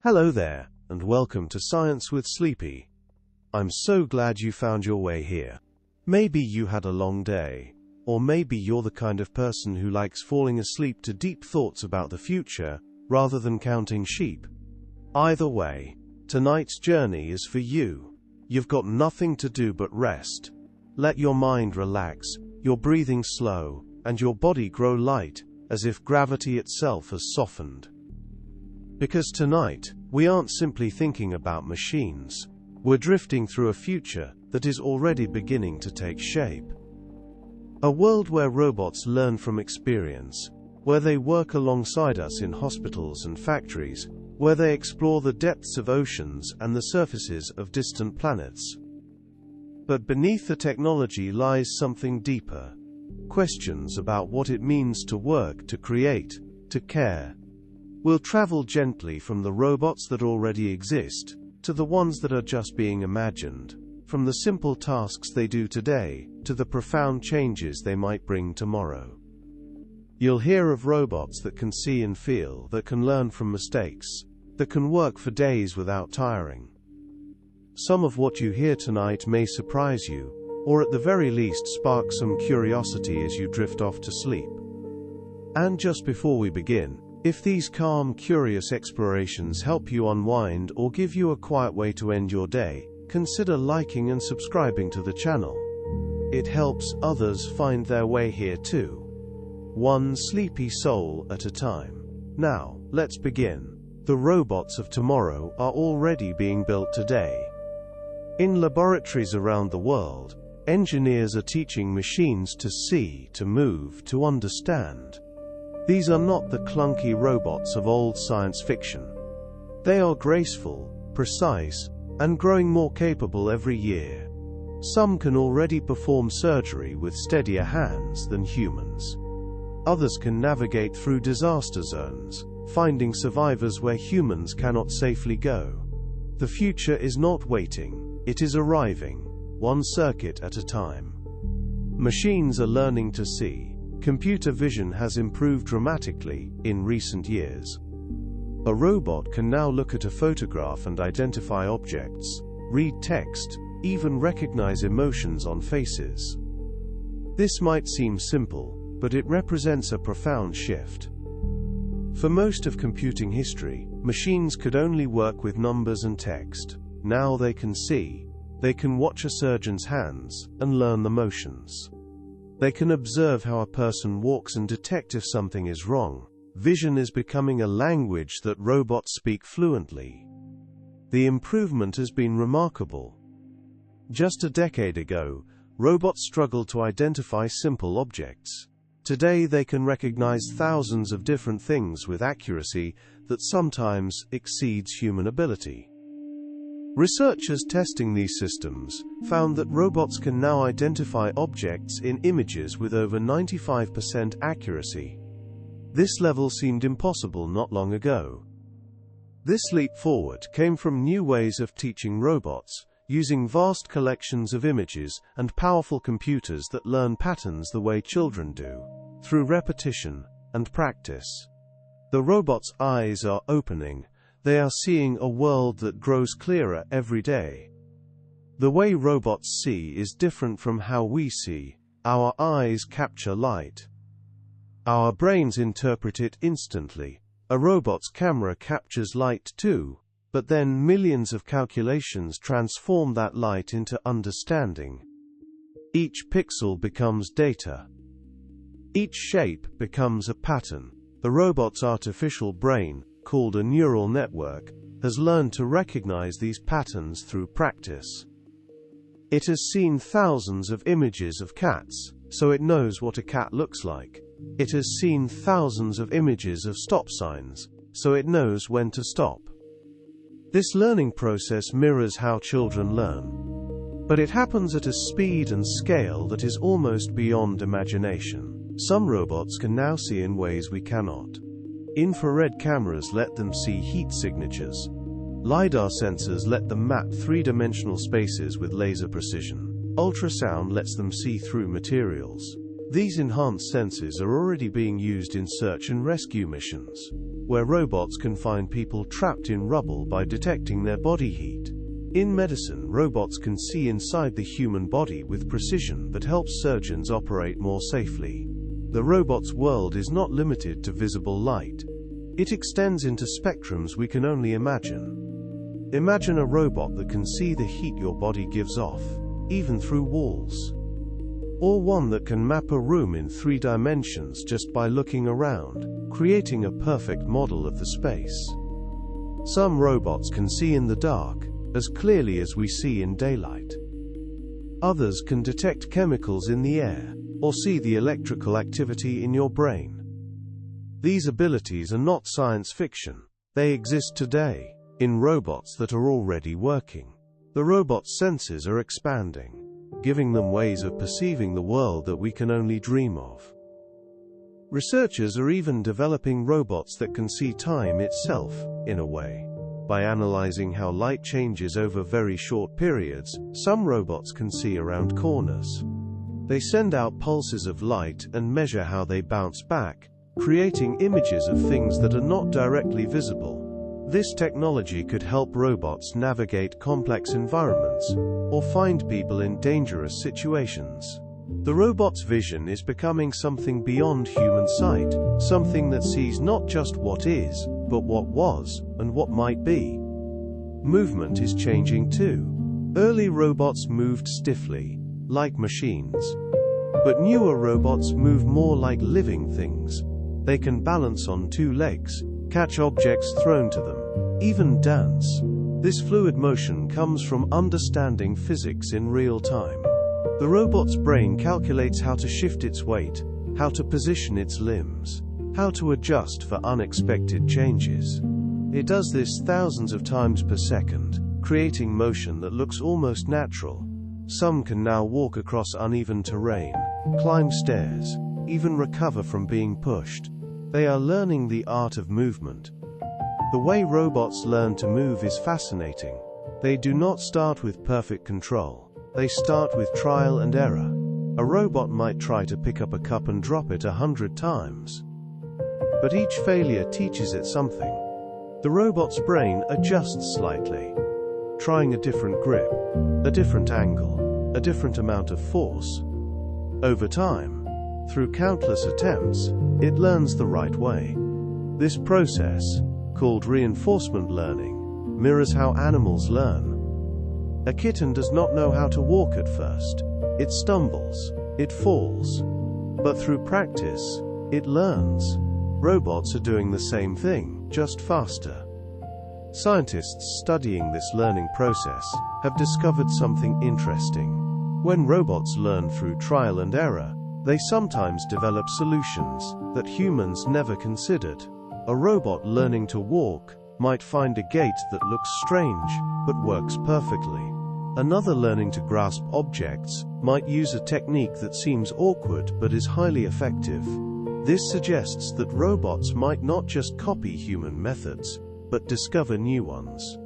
Hello there, and welcome to Science with Sleepy. I'm so glad you found your way here. Maybe you had a long day, or maybe you're the kind of person who likes falling asleep to deep thoughts about the future rather than counting sheep. Either way, tonight's journey is for you. You've got nothing to do but rest. Let your mind relax, your breathing slow, and your body grow light, as if gravity itself has softened. Because tonight, we aren't simply thinking about machines. We're drifting through a future that is already beginning to take shape. A world where robots learn from experience, where they work alongside us in hospitals and factories, where they explore the depths of oceans and the surfaces of distant planets. But beneath the technology lies something deeper. Questions about what it means to work, to create, to care. We'll travel gently from the robots that already exist, to the ones that are just being imagined, from the simple tasks they do today, to the profound changes they might bring tomorrow. You'll hear of robots that can see and feel, that can learn from mistakes, that can work for days without tiring. Some of what you hear tonight may surprise you, or at the very least spark some curiosity as you drift off to sleep. And just before we begin, if these calm, curious explorations help you unwind or give you a quiet way to end your day, consider liking and subscribing to the channel. It helps others find their way here too. One sleepy soul at a time. Now, let's begin. The robots of tomorrow are already being built today. In laboratories around the world, engineers are teaching machines to see, to move, to understand. These are not the clunky robots of old science fiction. They are graceful, precise, and growing more capable every year. Some can already perform surgery with steadier hands than humans. Others can navigate through disaster zones, finding survivors where humans cannot safely go. The future is not waiting, it is arriving, one circuit at a time. Machines are learning to see. Computer vision has improved dramatically in recent years. A robot can now look at a photograph and identify objects, read text, even recognize emotions on faces. This might seem simple, but it represents a profound shift. For most of computing history, machines could only work with numbers and text. Now they can see, they can watch a surgeon's hands, and learn the motions. They can observe how a person walks and detect if something is wrong. Vision is becoming a language that robots speak fluently. The improvement has been remarkable. Just a decade ago, robots struggled to identify simple objects. Today they can recognize thousands of different things with accuracy that sometimes exceeds human ability. Researchers testing these systems found that robots can now identify objects in images with over 95% accuracy. This level seemed impossible not long ago. This leap forward came from new ways of teaching robots, using vast collections of images and powerful computers that learn patterns the way children do, through repetition and practice. The robot's eyes are opening. They are seeing a world that grows clearer every day. The way robots see is different from how we see. Our eyes capture light. Our brains interpret it instantly. A robot's camera captures light too, but then millions of calculations transform that light into understanding. Each pixel becomes data. Each shape becomes a pattern. The robot's artificial brain, called a neural network, has learned to recognize these patterns through practice. It has seen thousands of images of cats, so it knows what a cat looks like. It has seen thousands of images of stop signs, so it knows when to stop. This learning process mirrors how children learn. But it happens at a speed and scale that is almost beyond imagination. Some robots can now see in ways we cannot. Infrared cameras let them see heat signatures. LiDAR sensors let them map three-dimensional spaces with laser precision. Ultrasound lets them see through materials. These enhanced sensors are already being used in search and rescue missions. where robots can find people trapped in rubble by detecting their body heat. In medicine, robots can see inside the human body with precision that helps surgeons operate more safely. The robot's world is not limited to visible light. It extends into spectrums we can only imagine. Imagine a robot that can see the heat your body gives off, even through walls. Or one that can map a room in 3 dimensions just by looking around, creating a perfect model of the space. Some robots can see in the dark, as clearly as we see in daylight. Others can detect chemicals in the air, or see the electrical activity in your brain. These abilities are not science fiction. They exist today, in robots that are already working. The robot's senses are expanding, giving them ways of perceiving the world that we can only dream of. Researchers are even developing robots that can see time itself, in a way. By analyzing how light changes over very short periods, some robots can see around corners. They send out pulses of light and measure how they bounce back, creating images of things that are not directly visible. This technology could help robots navigate complex environments, or find people in dangerous situations. The robot's vision is becoming something beyond human sight, something that sees not just what is, but what was, and what might be. Movement is changing too. Early robots moved stiffly, like machines. But newer robots move more like living things. They can balance on 2 legs, catch objects thrown to them, even dance. This fluid motion comes from understanding physics in real time. The robot's brain calculates how to shift its weight, how to position its limbs, how to adjust for unexpected changes. It does this thousands of times per second, creating motion that looks almost natural. Some can now walk across uneven terrain, climb stairs, even recover from being pushed. They are learning the art of movement. The way robots learn to move is fascinating. They do not start with perfect control. They start with trial and error. A robot might try to pick up a cup and drop it 100 times. But each failure teaches it something. The robot's brain adjusts slightly, trying a different grip, a different angle, a different amount of force. Over time, through countless attempts, it learns the right way. This process, called reinforcement learning, mirrors how animals learn. A kitten does not know how to walk at first. It stumbles, it falls. But through practice, it learns. Robots are doing the same thing, just faster. Scientists studying this learning process have discovered something interesting. When robots learn through trial and error, they sometimes develop solutions that humans never considered. A robot learning to walk might find a gait that looks strange, but works perfectly. Another learning to grasp objects might use a technique that seems awkward but is highly effective. This suggests that robots might not just copy human methods, but discover new ones.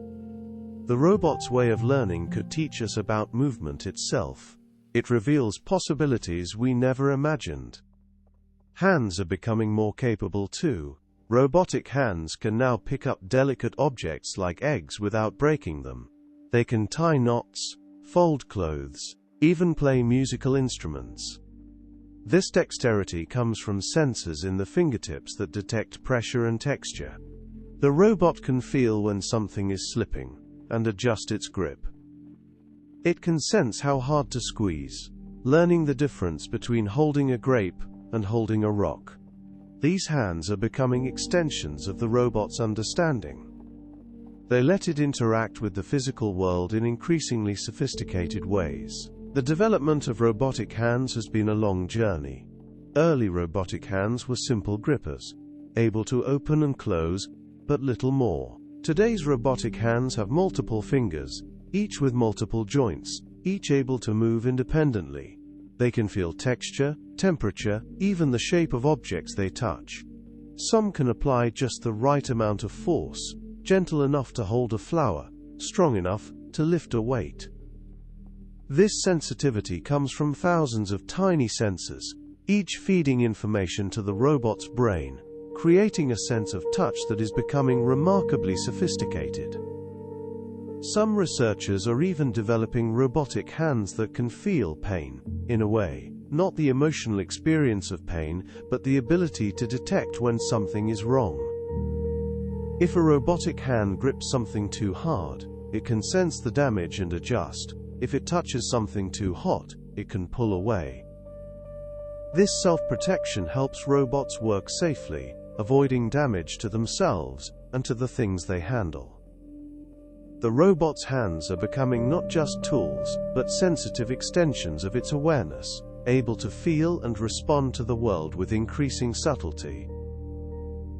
The robot's way of learning could teach us about movement itself. It reveals possibilities we never imagined. Hands are becoming more capable too. Robotic hands can now pick up delicate objects like eggs without breaking them. They can tie knots, fold clothes, even play musical instruments. This dexterity comes from sensors in the fingertips that detect pressure and texture. The robot can feel when something is slipping, and adjust its grip. It can sense how hard to squeeze, learning the difference between holding a grape and holding a rock. These hands are becoming extensions of the robot's understanding. They let it interact with the physical world in increasingly sophisticated ways. The development of robotic hands has been a long journey. Early robotic hands were simple grippers, able to open and close, but little more. Today's robotic hands have multiple fingers, each with multiple joints, each able to move independently. They can feel texture, temperature, even the shape of objects they touch. Some can apply just the right amount of force, gentle enough to hold a flower, strong enough to lift a weight. This sensitivity comes from thousands of tiny sensors, each feeding information to the robot's brain. creating a sense of touch that is becoming remarkably sophisticated. Some researchers are even developing robotic hands that can feel pain, in a way, not the emotional experience of pain, but the ability to detect when something is wrong. If a robotic hand grips something too hard, it can sense the damage and adjust. If it touches something too hot, it can pull away. This self-protection helps robots work safely, avoiding damage to themselves and to the things they handle. The robot's hands are becoming not just tools, but sensitive extensions of its awareness, able to feel and respond to the world with increasing subtlety.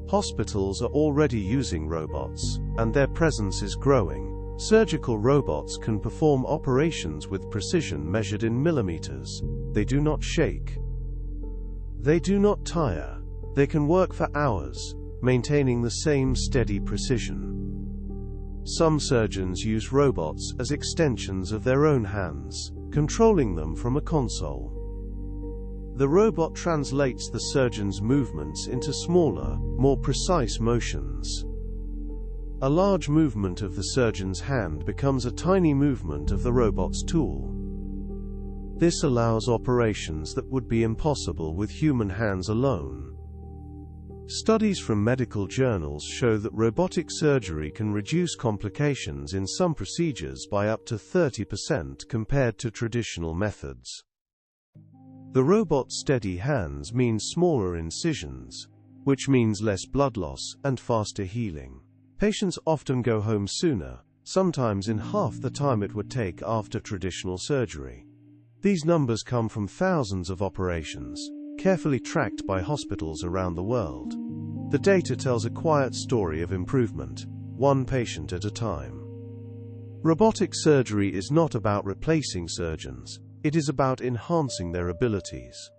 Hospitals are already using robots, and their presence is growing. Surgical robots can perform operations with precision measured in millimeters. They do not shake. They do not tire. They can work for hours, maintaining the same steady precision. Some surgeons use robots as extensions of their own hands, controlling them from a console. The robot translates the surgeon's movements into smaller, more precise motions. A large movement of the surgeon's hand becomes a tiny movement of the robot's tool. This allows operations that would be impossible with human hands alone. Studies from medical journals show that robotic surgery can reduce complications in some procedures by up to 30% compared to traditional methods. The robot's steady hands means smaller incisions, which means less blood loss and faster healing. Patients often go home sooner, sometimes in half the time it would take after traditional surgery. These numbers come from thousands of operations, carefully tracked by hospitals around the world. The data tells a quiet story of improvement, one patient at a time. Robotic surgery is not about replacing surgeons. It is about enhancing their abilities.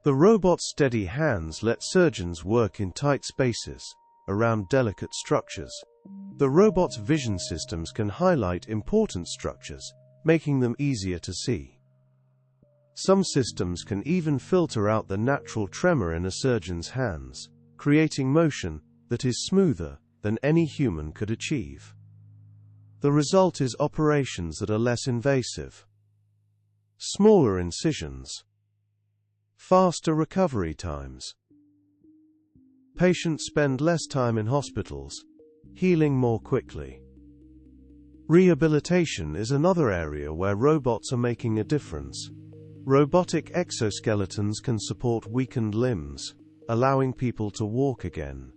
The robot's steady hands let surgeons work in tight spaces, around delicate structures. The robot's vision systems can highlight important structures, making them easier to see. Some systems can even filter out the natural tremor in a surgeon's hands, creating motion that is smoother than any human could achieve. The result is operations that are less invasive. Smaller incisions. Faster recovery times. Patients spend less time in hospitals, healing more quickly. Rehabilitation is another area where robots are making a difference. Robotic exoskeletons can support weakened limbs, allowing people to walk again.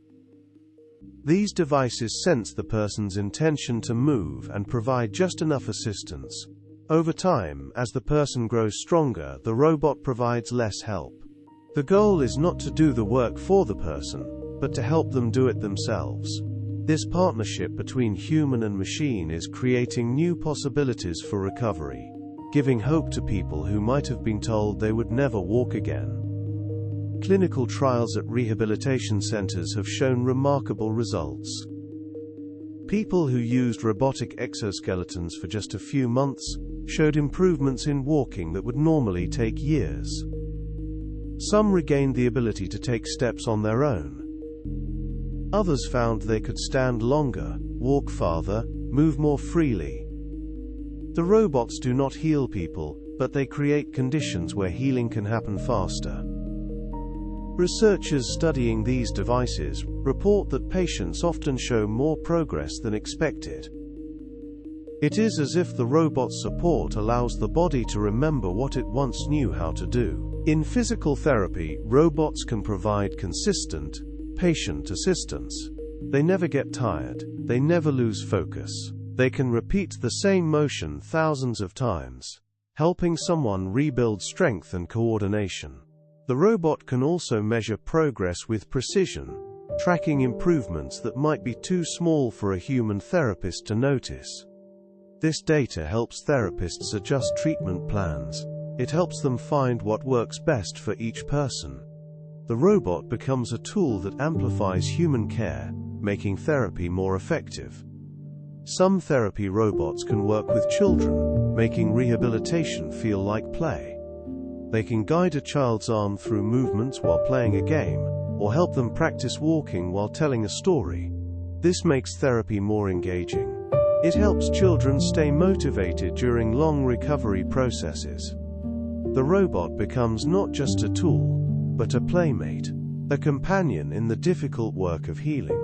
These devices sense the person's intention to move and provide just enough assistance. Over time, as the person grows stronger, the robot provides less help. The goal is not to do the work for the person, but to help them do it themselves. This partnership between human and machine is creating new possibilities for recovery, giving hope to people who might have been told they would never walk again. Clinical trials at rehabilitation centers have shown remarkable results. People who used robotic exoskeletons for just a few months showed improvements in walking that would normally take years. Some regained the ability to take steps on their own. Others found they could stand longer, walk farther, move more freely. The robots do not heal people, but they create conditions where healing can happen faster. Researchers studying these devices report that patients often show more progress than expected. It is as if the robot's support allows the body to remember what it once knew how to do. In physical therapy, robots can provide consistent, patient assistance. They never get tired. They never lose focus. They can repeat the same motion thousands of times, helping someone rebuild strength and coordination. The robot can also measure progress with precision, tracking improvements that might be too small for a human therapist to notice. This data helps therapists adjust treatment plans. It helps them find what works best for each person. The robot becomes a tool that amplifies human care, making therapy more effective. Some therapy robots can work with children, making rehabilitation feel like play. They can guide a child's arm through movements while playing a game, or help them practice walking while telling a story. This makes therapy more engaging. It helps children stay motivated during long recovery processes. The robot becomes not just a tool, but a playmate, a companion in the difficult work of healing.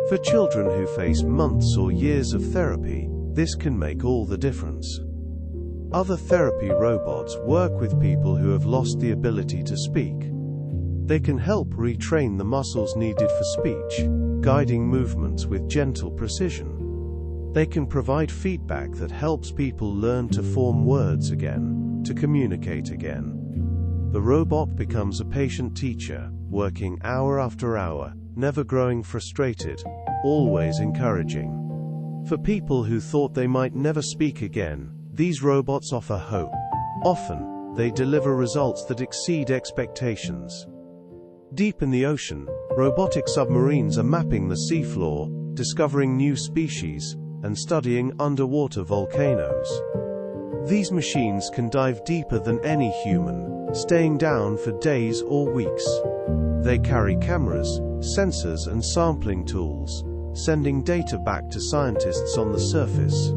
For children who face months or years of therapy, this can make all the difference. Other therapy robots work with people who have lost the ability to speak. They can help retrain the muscles needed for speech, guiding movements with gentle precision. They can provide feedback that helps people learn to form words again, to communicate again. The robot becomes a patient teacher, working hour after hour, never growing frustrated, always encouraging. For people who thought they might never speak again, these robots offer hope. Often, they deliver results that exceed expectations. Deep in the ocean, robotic submarines are mapping the seafloor, discovering new species, and studying underwater volcanoes. These machines can dive deeper than any human, staying down for days or weeks. They carry cameras, sensors, and sampling tools, sending data back to scientists on the surface.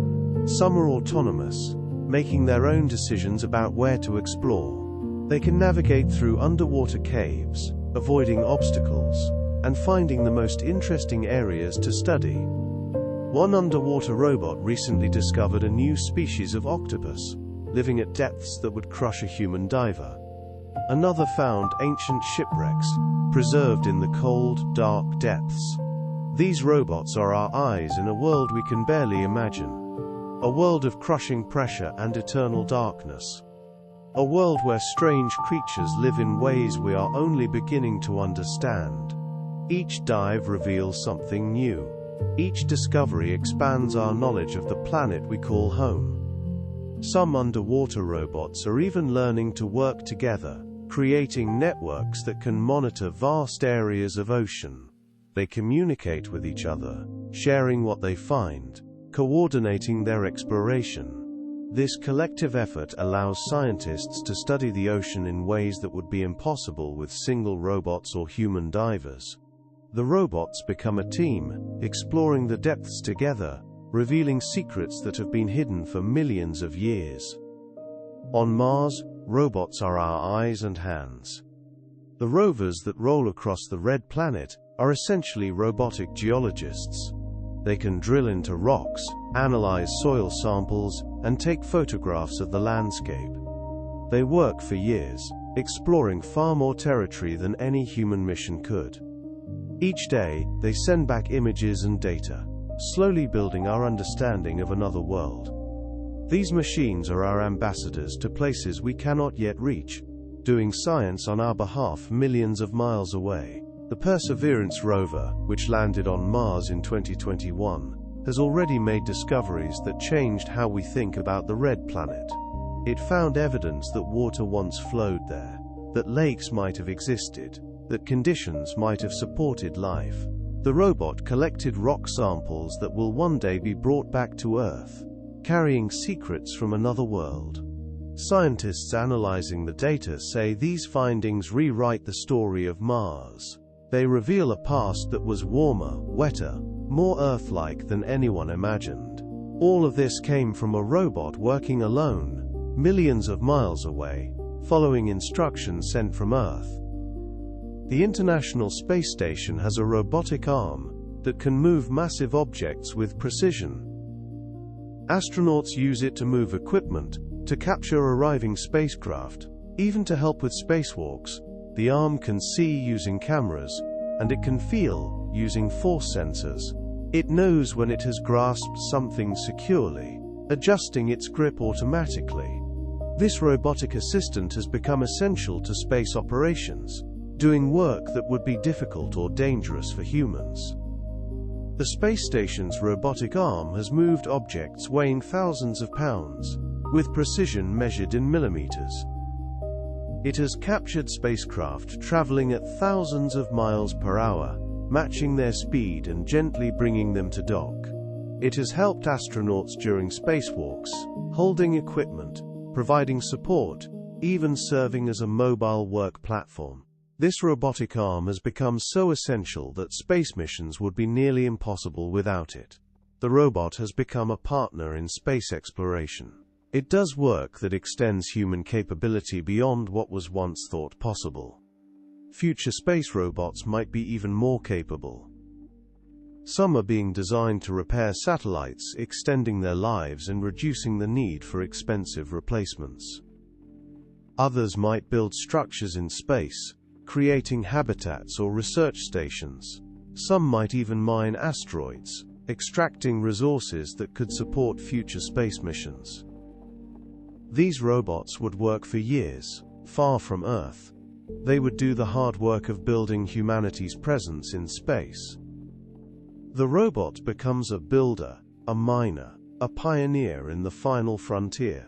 Some are autonomous, making their own decisions about where to explore. They can navigate through underwater caves, avoiding obstacles, and finding the most interesting areas to study. One underwater robot recently discovered a new species of octopus, living at depths that would crush a human diver. Another found ancient shipwrecks, preserved in the cold, dark depths. These robots are our eyes in a world we can barely imagine. A world of crushing pressure and eternal darkness. A world where strange creatures live in ways we are only beginning to understand. Each dive reveals something new. Each discovery expands our knowledge of the planet we call home. Some underwater robots are even learning to work together, creating networks that can monitor vast areas of ocean. They communicate with each other, sharing what they find, coordinating their exploration. This collective effort allows scientists to study the ocean in ways that would be impossible with single robots or human divers. The robots become a team, exploring the depths together, revealing secrets that have been hidden for millions of years. On Mars, robots are our eyes and hands. The rovers that roll across the red planet are essentially robotic geologists. They can drill into rocks, analyze soil samples, and take photographs of the landscape. They work for years, exploring far more territory than any human mission could. Each day, they send back images and data, slowly building our understanding of another world. These machines are our ambassadors to places we cannot yet reach, doing science on our behalf millions of miles away. The Perseverance rover, which landed on Mars in 2021, has already made discoveries that changed how we think about the red planet. It found evidence that water once flowed there, that lakes might have existed, that conditions might have supported life. The robot collected rock samples that will one day be brought back to Earth, carrying secrets from another world. Scientists analyzing the data say these findings rewrite the story of Mars. They reveal a past that was warmer, wetter, more Earth-like than anyone imagined. All of this came from a robot working alone, millions of miles away, following instructions sent from Earth. The International Space Station has a robotic arm that can move massive objects with precision. Astronauts use it to move equipment, to capture arriving spacecraft, even to help with spacewalks. The arm can see using cameras, and it can feel using force sensors. It knows when it has grasped something securely, adjusting its grip automatically. This robotic assistant has become essential to space operations, doing work that would be difficult or dangerous for humans. The space station's robotic arm has moved objects weighing thousands of pounds, with precision measured in millimeters. It has captured spacecraft traveling at thousands of miles per hour, matching their speed and gently bringing them to dock. It has helped astronauts during spacewalks, holding equipment, providing support, even serving as a mobile work platform. This robotic arm has become so essential that space missions would be nearly impossible without it. The robot has become a partner in space exploration. It does work that extends human capability beyond what was once thought possible. Future space robots might be even more capable. Some are being designed to repair satellites, extending their lives and reducing the need for expensive replacements. Others might build structures in space, creating habitats or research stations. Some might even mine asteroids, extracting resources that could support future space missions. These robots would work for years, far from Earth. They would do the hard work of building humanity's presence in space. The robot becomes a builder, a miner, a pioneer in the final frontier.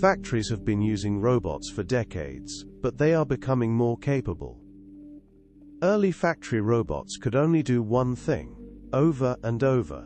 Factories have been using robots for decades, but they are becoming more capable. Early factory robots could only do one thing, over and over.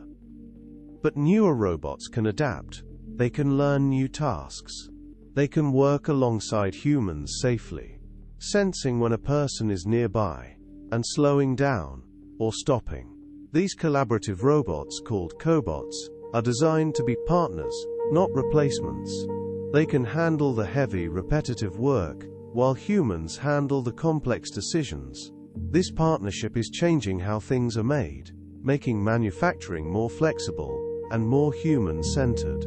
But newer robots can adapt. They can learn new tasks. They can work alongside humans safely, sensing when a person is nearby, and slowing down, or stopping. These collaborative robots, called cobots, are designed to be partners, not replacements. They can handle the heavy, repetitive work, while humans handle the complex decisions. This partnership is changing how things are made, making manufacturing more flexible and more human-centered.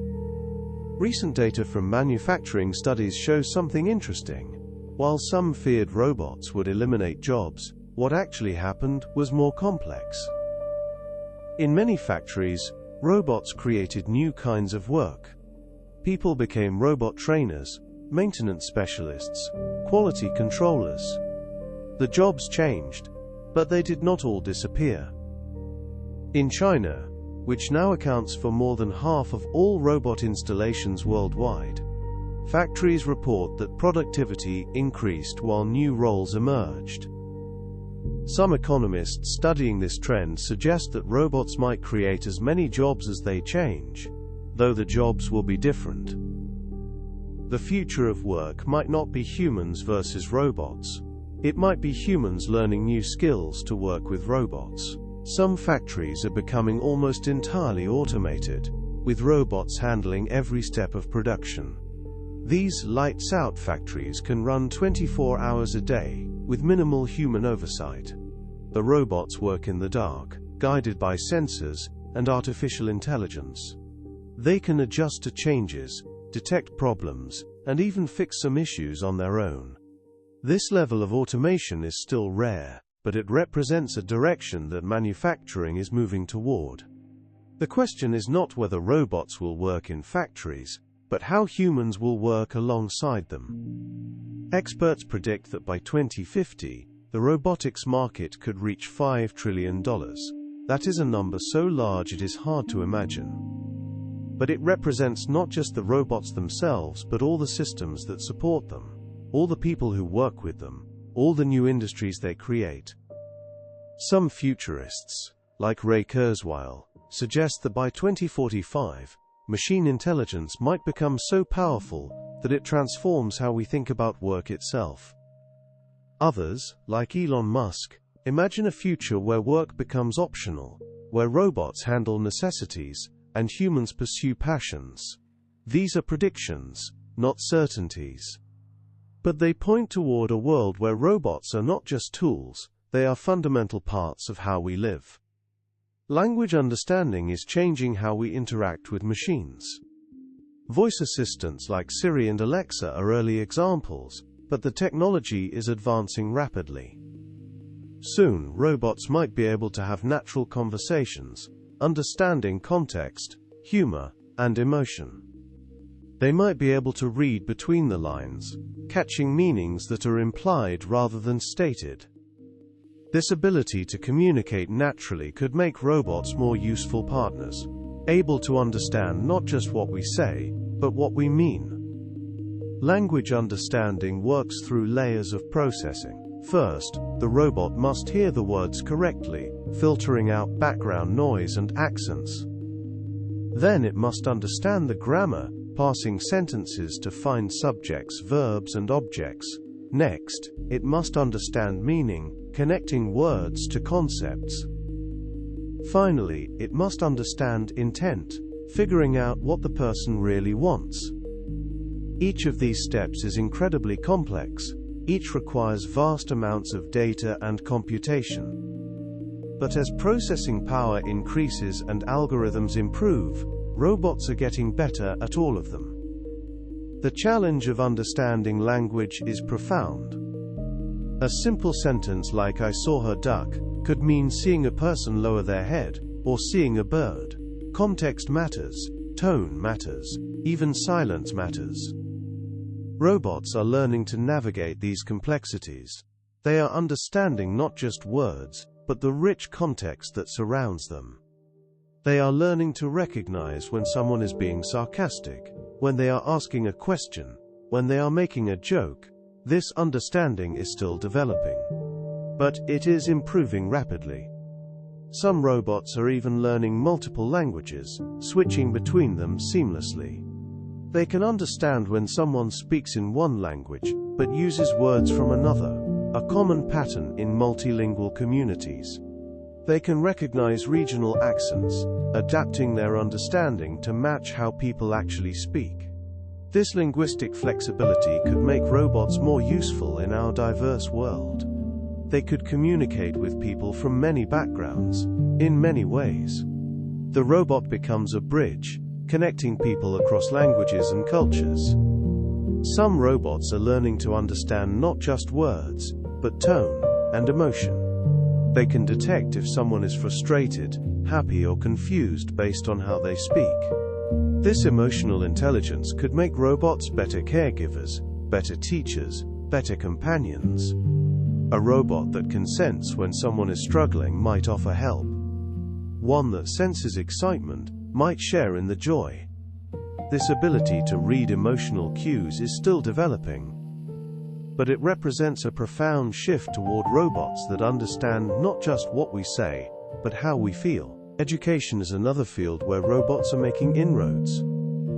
Recent data from manufacturing studies shows something interesting. While some feared robots would eliminate jobs, what actually happened was more complex. In many factories, robots created new kinds of work. People became robot trainers, maintenance specialists, quality controllers. The jobs changed, but they did not all disappear. In China, which now accounts for more than half of all robot installations worldwide, factories report that productivity increased while new roles emerged. Some economists studying this trend suggest that robots might create as many jobs as they change, though the jobs will be different. The future of work might not be humans versus robots. It might be humans learning new skills to work with robots. Some factories are becoming almost entirely automated, with robots handling every step of production. These lights-out factories can run 24 hours a day, with minimal human oversight. The robots work in the dark, guided by sensors and artificial intelligence. They can adjust to changes, detect problems, and even fix some issues on their own. This level of automation is still rare, but it represents a direction that manufacturing is moving toward. The question is not whether robots will work in factories, but how humans will work alongside them. Experts predict that by 2050, the robotics market could reach $5 trillion. That is a number so large it is hard to imagine. But it represents not just the robots themselves, but all the systems that support them, all the people who work with them, all the new industries they create. Some futurists, like Ray Kurzweil, suggest that by 2045, machine intelligence might become so powerful that it transforms how we think about work itself. Others, like Elon Musk, imagine a future where work becomes optional, where robots handle necessities, and humans pursue passions. These are predictions, not certainties. But they point toward a world where robots are not just tools, they are fundamental parts of how we live. Language understanding is changing how we interact with machines. Voice assistants like Siri and Alexa are early examples, but the technology is advancing rapidly. Soon, robots might be able to have natural conversations, understanding context, humor, and emotion. They might be able to read between the lines, catching meanings that are implied rather than stated. This ability to communicate naturally could make robots more useful partners, able to understand not just what we say, but what we mean. Language understanding works through layers of processing. First, the robot must hear the words correctly, filtering out background noise and accents. Then it must understand the grammar, parsing sentences to find subjects, verbs, and objects, Next, it must understand meaning, connecting words to concepts. Finally, it must understand intent, figuring out what the person really wants. Each of these steps is incredibly complex. Each requires vast amounts of data and computation. But as processing power increases and algorithms improve, robots are getting better at all of them. The challenge of understanding language is profound. A simple sentence like "I saw her duck" could mean seeing a person lower their head, or seeing a bird. Context matters, tone matters, even silence matters. Robots are learning to navigate these complexities. They are understanding not just words, but the rich context that surrounds them. They are learning to recognize when someone is being sarcastic, when they are asking a question, when they are making a joke. This understanding is still developing, but it is improving rapidly. Some robots are even learning multiple languages, switching between them seamlessly. They can understand when someone speaks in one language, but uses words from another, a common pattern in multilingual communities. They can recognize regional accents, adapting their understanding to match how people actually speak. This linguistic flexibility could make robots more useful in our diverse world. They could communicate with people from many backgrounds, in many ways. The robot becomes a bridge, connecting people across languages and cultures. Some robots are learning to understand not just words, but tone and emotion. They can detect if someone is frustrated, happy, or confused based on how they speak. This emotional intelligence could make robots better caregivers, better teachers, better companions. A robot that can sense when someone is struggling might offer help. One that senses excitement might share in the joy. This ability to read emotional cues is still developing, but it represents a profound shift toward robots that understand not just what we say, but how we feel. Education is another field where robots are making inroads.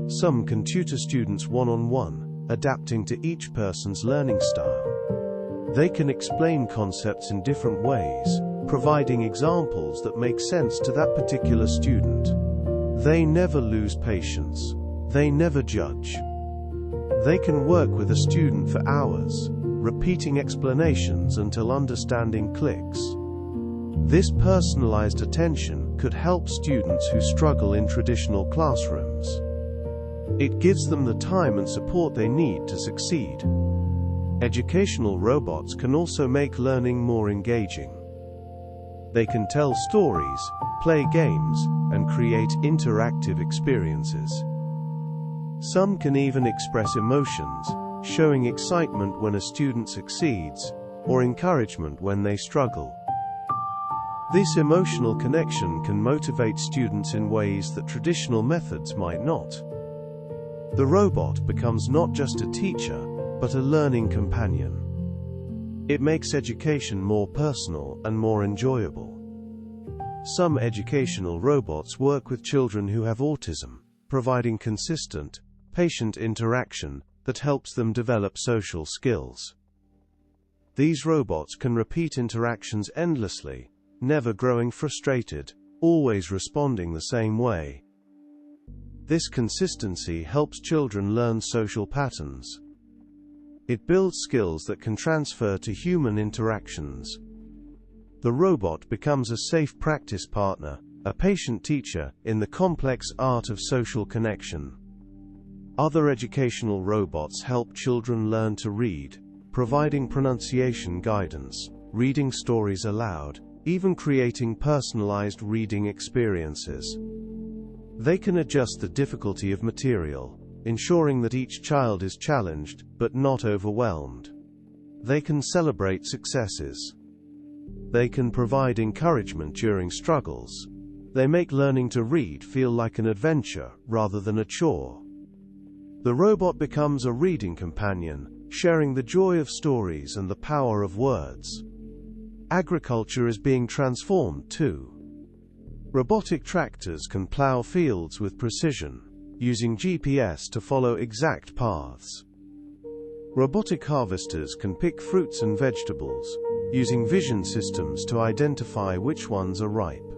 Some can tutor students one-on-one, adapting to each person's learning style. They can explain concepts in different ways, providing examples that make sense to that particular student. They never lose patience. They never judge. They can work with a student for hours, repeating explanations until understanding clicks. This personalized attention could help students who struggle in traditional classrooms. It gives them the time and support they need to succeed. Educational robots can also make learning more engaging. They can tell stories, play games, and create interactive experiences. Some can even express emotions, showing excitement when a student succeeds, or encouragement when they struggle. This emotional connection can motivate students in ways that traditional methods might not. The robot becomes not just a teacher, but a learning companion. It makes education more personal and more enjoyable. Some educational robots work with children who have autism, providing consistent, patient interaction that helps them develop social skills. These robots can repeat interactions endlessly, never growing frustrated, always responding the same way. This consistency helps children learn social patterns. It builds skills that can transfer to human interactions. The robot becomes a safe practice partner, a patient teacher, in the complex art of social connection. Other educational robots help children learn to read, providing pronunciation guidance, reading stories aloud, even creating personalized reading experiences. They can adjust the difficulty of material, ensuring that each child is challenged, but not overwhelmed. They can celebrate successes. They can provide encouragement during struggles. They make learning to read feel like an adventure, rather than a chore. The robot becomes a reading companion, sharing the joy of stories and the power of words. Agriculture is being transformed too. Robotic tractors can plow fields with precision, using GPS to follow exact paths. Robotic harvesters can pick fruits and vegetables, using vision systems to identify which ones are ripe.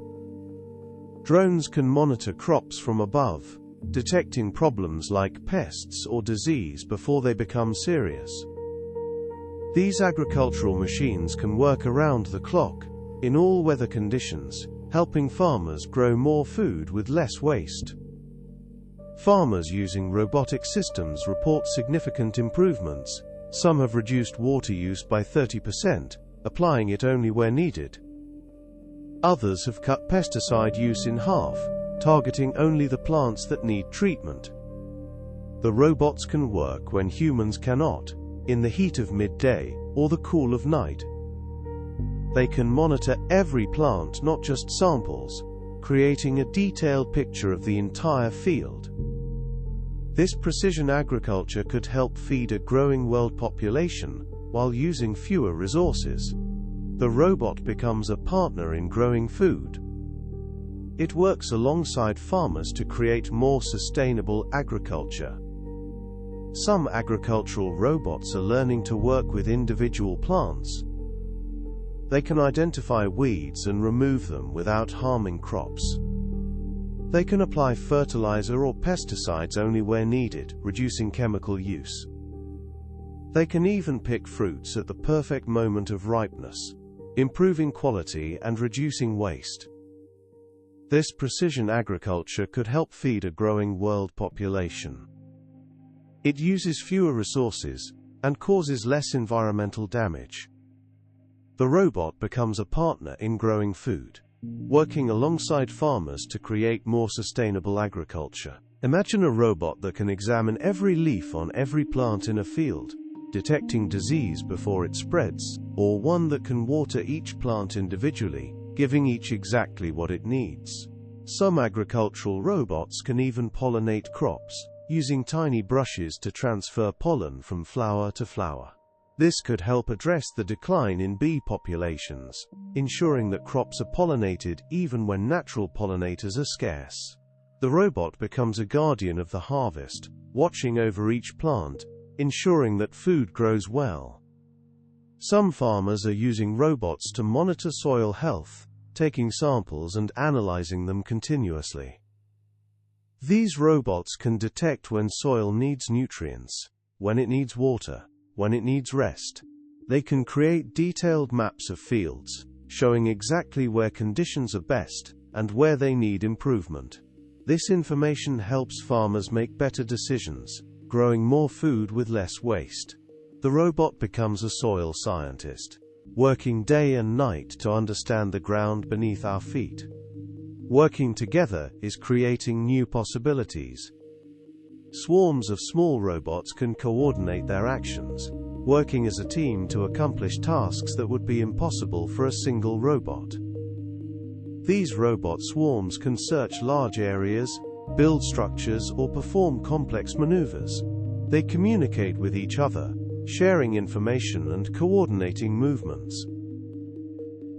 Drones can monitor crops from above, detecting problems like pests or disease before they become serious. These agricultural machines can work around the clock, in all weather conditions, helping farmers grow more food with less waste. Farmers using robotic systems report significant improvements. Some have reduced water use by 30%, applying it only where needed. Others have cut pesticide use in half, targeting only the plants that need treatment. The robots can work when humans cannot, in the heat of midday or the cool of night. They can monitor every plant, not just samples, creating a detailed picture of the entire field. This precision agriculture could help feed a growing world population while using fewer resources. The robot becomes a partner in growing food. It works alongside farmers to create more sustainable agriculture. Some agricultural robots are learning to work with individual plants. They can identify weeds and remove them without harming crops. They can apply fertilizer or pesticides only where needed, reducing chemical use. They can even pick fruits at the perfect moment of ripeness, improving quality and reducing waste. This precision agriculture could help feed a growing world population. It uses fewer resources and causes less environmental damage. The robot becomes a partner in growing food, working alongside farmers to create more sustainable agriculture. Imagine a robot that can examine every leaf on every plant in a field, detecting disease before it spreads, or one that can water each plant individually, giving each exactly what it needs. Some agricultural robots can even pollinate crops, using tiny brushes to transfer pollen from flower to flower. This could help address the decline in bee populations, ensuring that crops are pollinated even when natural pollinators are scarce. The robot becomes a guardian of the harvest, watching over each plant, ensuring that food grows well. Some farmers are using robots to monitor soil health, taking samples and analyzing them continuously. These robots can detect when soil needs nutrients, when it needs water, when it needs rest. They can create detailed maps of fields, showing exactly where conditions are best and where they need improvement. This information helps farmers make better decisions, growing more food with less waste. The robot becomes a soil scientist, working day and night to understand the ground beneath our feet. Working together is creating new possibilities. Swarms of small robots can coordinate their actions, working as a team to accomplish tasks that would be impossible for a single robot. These robot swarms can search large areas, build structures, or perform complex maneuvers. They communicate with each other, sharing information and coordinating movements.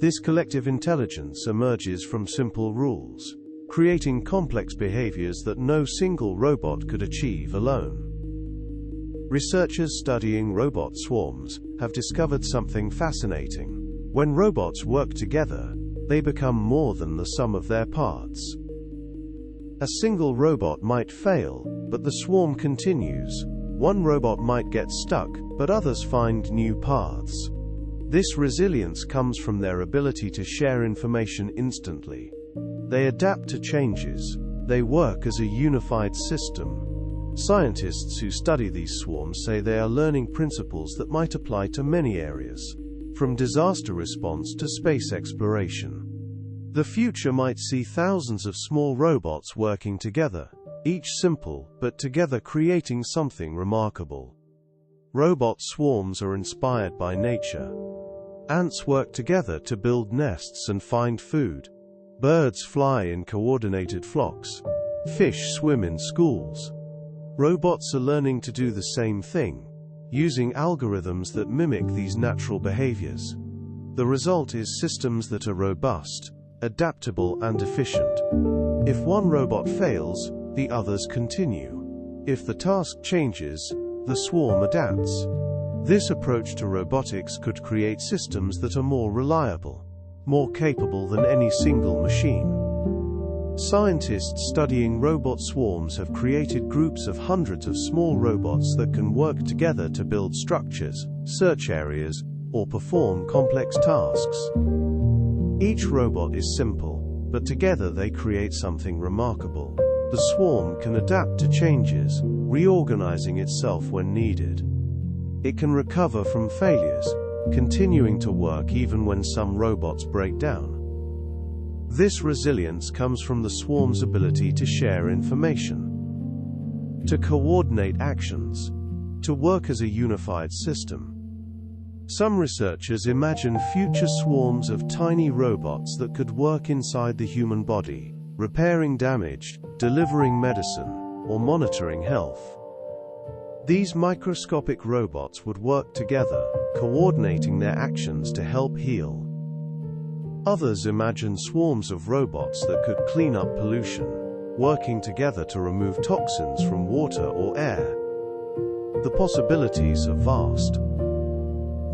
This collective intelligence emerges from simple rules, creating complex behaviors that no single robot could achieve alone. Researchers studying robot swarms have discovered something fascinating. When robots work together, they become more than the sum of their parts. A single robot might fail, but the swarm continues. One robot might get stuck, but others find new paths. This resilience comes from their ability to share information instantly. They adapt to changes. They work as a unified system. Scientists who study these swarms say they are learning principles that might apply to many areas, from disaster response to space exploration. The future might see thousands of small robots working together, each simple, but together creating something remarkable. Robot swarms are inspired by nature. Ants work together to build nests and find food. Birds fly in coordinated flocks. Fish swim in schools. Robots are learning to do the same thing, using algorithms that mimic these natural behaviors. The result is systems that are robust, adaptable, and efficient. If one robot fails, the others continue. If the task changes, The swarm adapts. This approach to robotics could create systems that are more reliable, more capable than any single machine. Scientists studying robot swarms have created groups of hundreds of small robots that can work together to build structures, search areas, or perform complex tasks. Each robot is simple, but together they create something remarkable. The swarm can adapt to changes, reorganizing itself when needed. It can recover from failures, continuing to work even when some robots break down. This resilience comes from the swarm's ability to share information, to coordinate actions, to work as a unified system. Some researchers imagine future swarms of tiny robots that could work inside the human body, repairing damage, delivering medicine, or monitoring health. These microscopic robots would work together, coordinating their actions to help heal. Others imagine swarms of robots that could clean up pollution, working together to remove toxins from water or air. The possibilities are vast.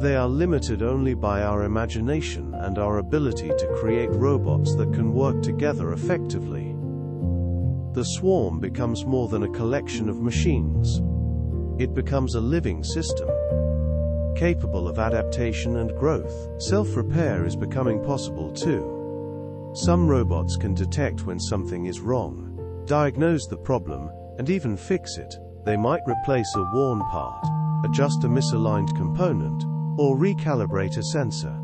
They are limited only by our imagination and our ability to create robots that can work together effectively. The swarm becomes more than a collection of machines. It becomes a living system, capable of adaptation and growth. Self-repair is becoming possible too. Some robots can detect when something is wrong, diagnose the problem, and even fix it. They might replace a worn part, adjust a misaligned component, or recalibrate a sensor.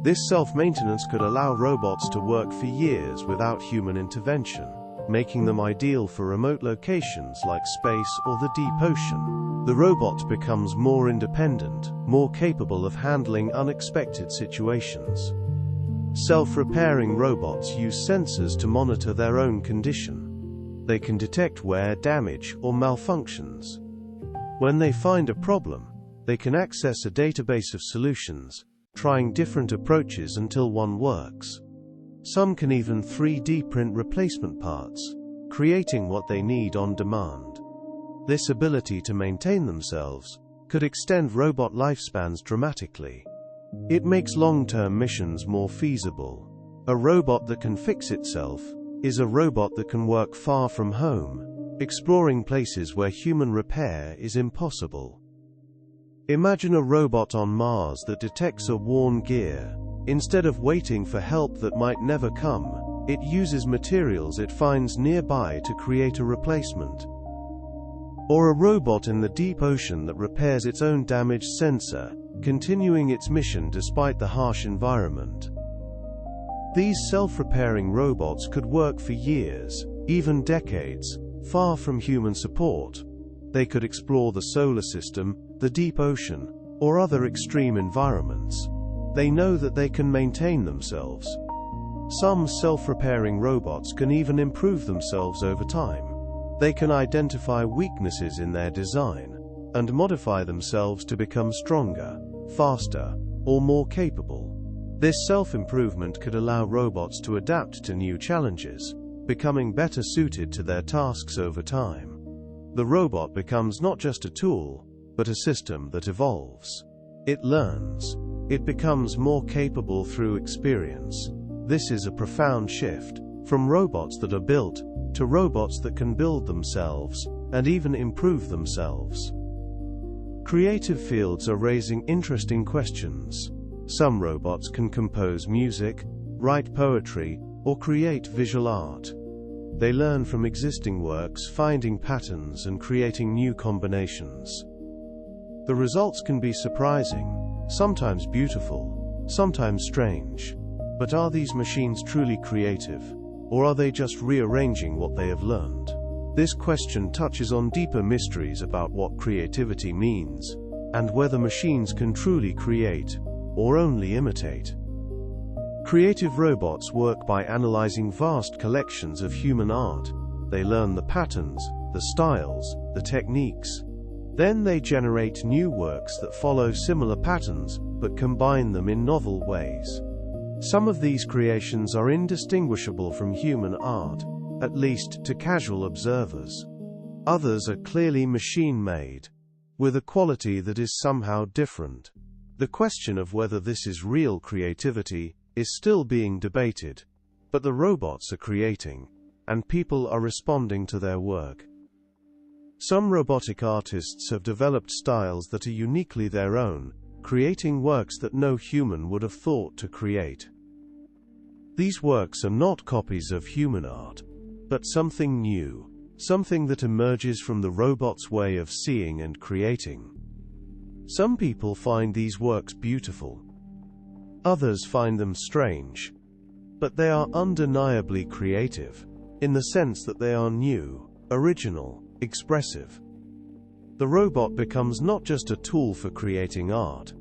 This self-maintenance could allow robots to work for years without human intervention, making them ideal for remote locations like space or the deep ocean. The robot becomes more independent, more capable of handling unexpected situations. Self-repairing robots use sensors to monitor their own condition. They can detect wear, damage, or malfunctions. When they find a problem, they can access a database of solutions, trying different approaches until one works. Some can even 3D print replacement parts, creating what they need on demand. This ability to maintain themselves could extend robot lifespans dramatically. It makes long-term missions more feasible. A robot that can fix itself is a robot that can work far from home, exploring places where human repair is impossible. Imagine a robot on Mars that detects a worn gear. Instead of waiting for help that might never come, it uses materials it finds nearby to create a replacement. Or a robot in the deep ocean that repairs its own damaged sensor, continuing its mission despite the harsh environment. These self-repairing robots could work for years, even decades, far from human support. They could explore the solar system, the deep ocean, or other extreme environments. They know that they can maintain themselves. Some self-repairing robots can even improve themselves over time. They can identify weaknesses in their design and modify themselves to become stronger, faster, or more capable. This self-improvement could allow robots to adapt to new challenges, becoming better suited to their tasks over time. The robot becomes not just a tool, but a system that evolves. It learns. It becomes more capable through experience. This is a profound shift, from robots that are built, to robots that can build themselves, and even improve themselves. Creative fields are raising interesting questions. Some robots can compose music, write poetry, or create visual art. They learn from existing works, finding patterns and creating new combinations. The results can be surprising, sometimes beautiful, sometimes strange. But are these machines truly creative, or are they just rearranging what they have learned? This question touches on deeper mysteries about what creativity means, and whether machines can truly create, or only imitate. Creative robots work by analyzing vast collections of human art. They learn the patterns, the styles, the techniques. Then they generate new works that follow similar patterns, but combine them in novel ways. Some of these creations are indistinguishable from human art, at least to casual observers. Others are clearly machine-made. with a quality that is somehow different. The question of whether this is real creativity is still being debated, but the robots are creating, and people are responding to their work. Some robotic artists have developed styles that are uniquely their own, creating works that no human would have thought to create. These works are not copies of human art, but something new, something that emerges from the robot's way of seeing and creating. Some people find these works beautiful. Others find them strange. But they are undeniably creative, in the sense that they are new, original, expressive. The robot becomes not just a tool for creating art.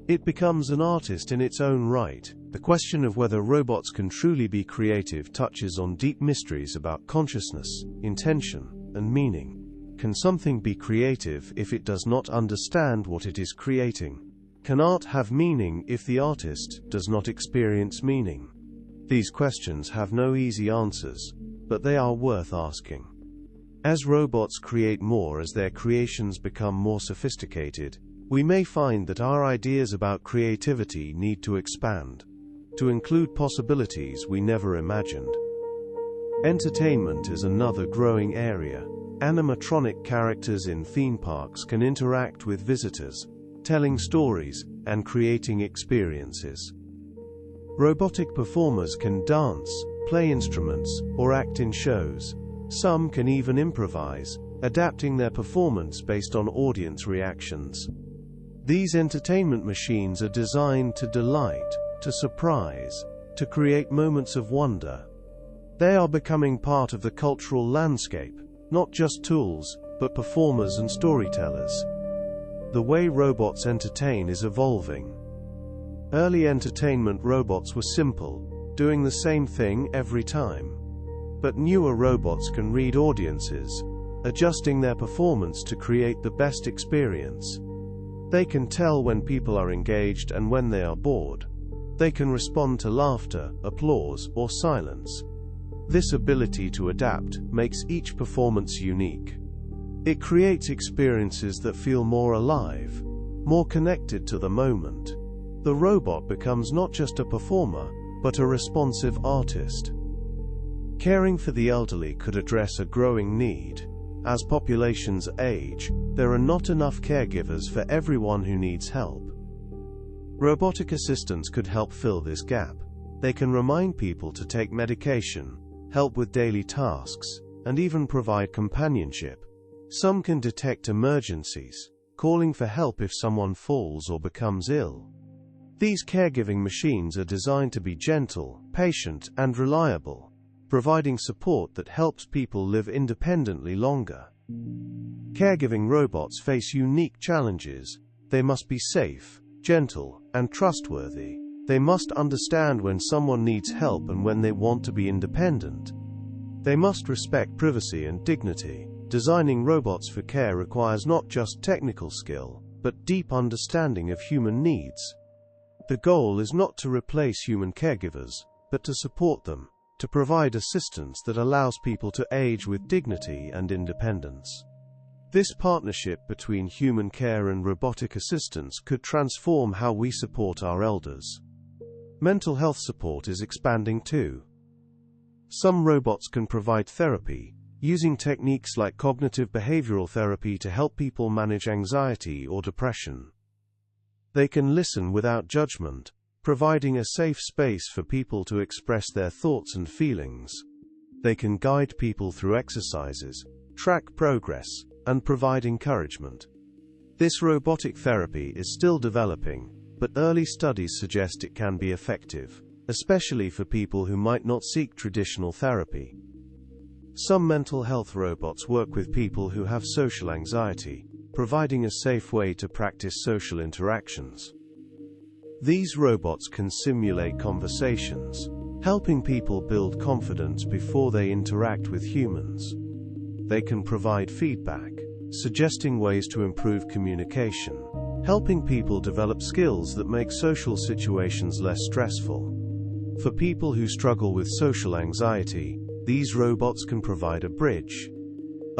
It becomes an artist in its own right. The question of whether robots can truly be creative touches on deep mysteries about consciousness, intention, and meaning. Can something be creative if it does not understand what it is creating? Can art have meaning if the artist does not experience meaning? These questions have no easy answers, but they are worth asking. As robots create more, as their creations become more sophisticated, we may find that our ideas about creativity need to expand, to include possibilities we never imagined. Entertainment is another growing area. Animatronic characters in theme parks can interact with visitors, telling stories and creating experiences. Robotic performers can dance, play instruments, or act in shows. Some can even improvise, adapting their performance based on audience reactions. These entertainment machines are designed to delight, to surprise, to create moments of wonder. They are becoming part of the cultural landscape, not just tools, but performers and storytellers. The way robots entertain is evolving. Early entertainment robots were simple, doing the same thing every time. But newer robots can read audiences, adjusting their performance to create the best experience. They can tell when people are engaged and when they are bored. They can respond to laughter, applause, or silence. This ability to adapt makes each performance unique. It creates experiences that feel more alive, more connected to the moment. The robot becomes not just a performer, but a responsive artist. Caring for the elderly could address a growing need. As populations age, there are not enough caregivers for everyone who needs help. Robotic assistants could help fill this gap. They can remind people to take medication, help with daily tasks, and even provide companionship. Some can detect emergencies, calling for help if someone falls or becomes ill. These caregiving machines are designed to be gentle, patient, and reliable, providing support that helps people live independently longer. Caregiving robots face unique challenges. They must be safe, gentle, and trustworthy. They must understand when someone needs help and when they want to be independent. They must respect privacy and dignity. Designing robots for care requires not just technical skill, but deep understanding of human needs. The goal is not to replace human caregivers, but to support them, to provide assistance that allows people to age with dignity and independence. This partnership between human care and robotic assistance could transform how we support our elders. Mental health support is expanding too. Some robots can provide therapy, using techniques like cognitive behavioral therapy to help people manage anxiety or depression. They can listen without judgment, providing a safe space for people to express their thoughts and feelings. They can guide people through exercises, track progress, and provide encouragement. This robotic therapy is still developing, but early studies suggest it can be effective, especially for people who might not seek traditional therapy. Some mental health robots work with people who have social anxiety, providing a safe way to practice social interactions. These robots can simulate conversations, helping people build confidence before they interact with humans. They can provide feedback, suggesting ways to improve communication, helping people develop skills that make social situations less stressful. For people who struggle with social anxiety, these robots can provide a bridge.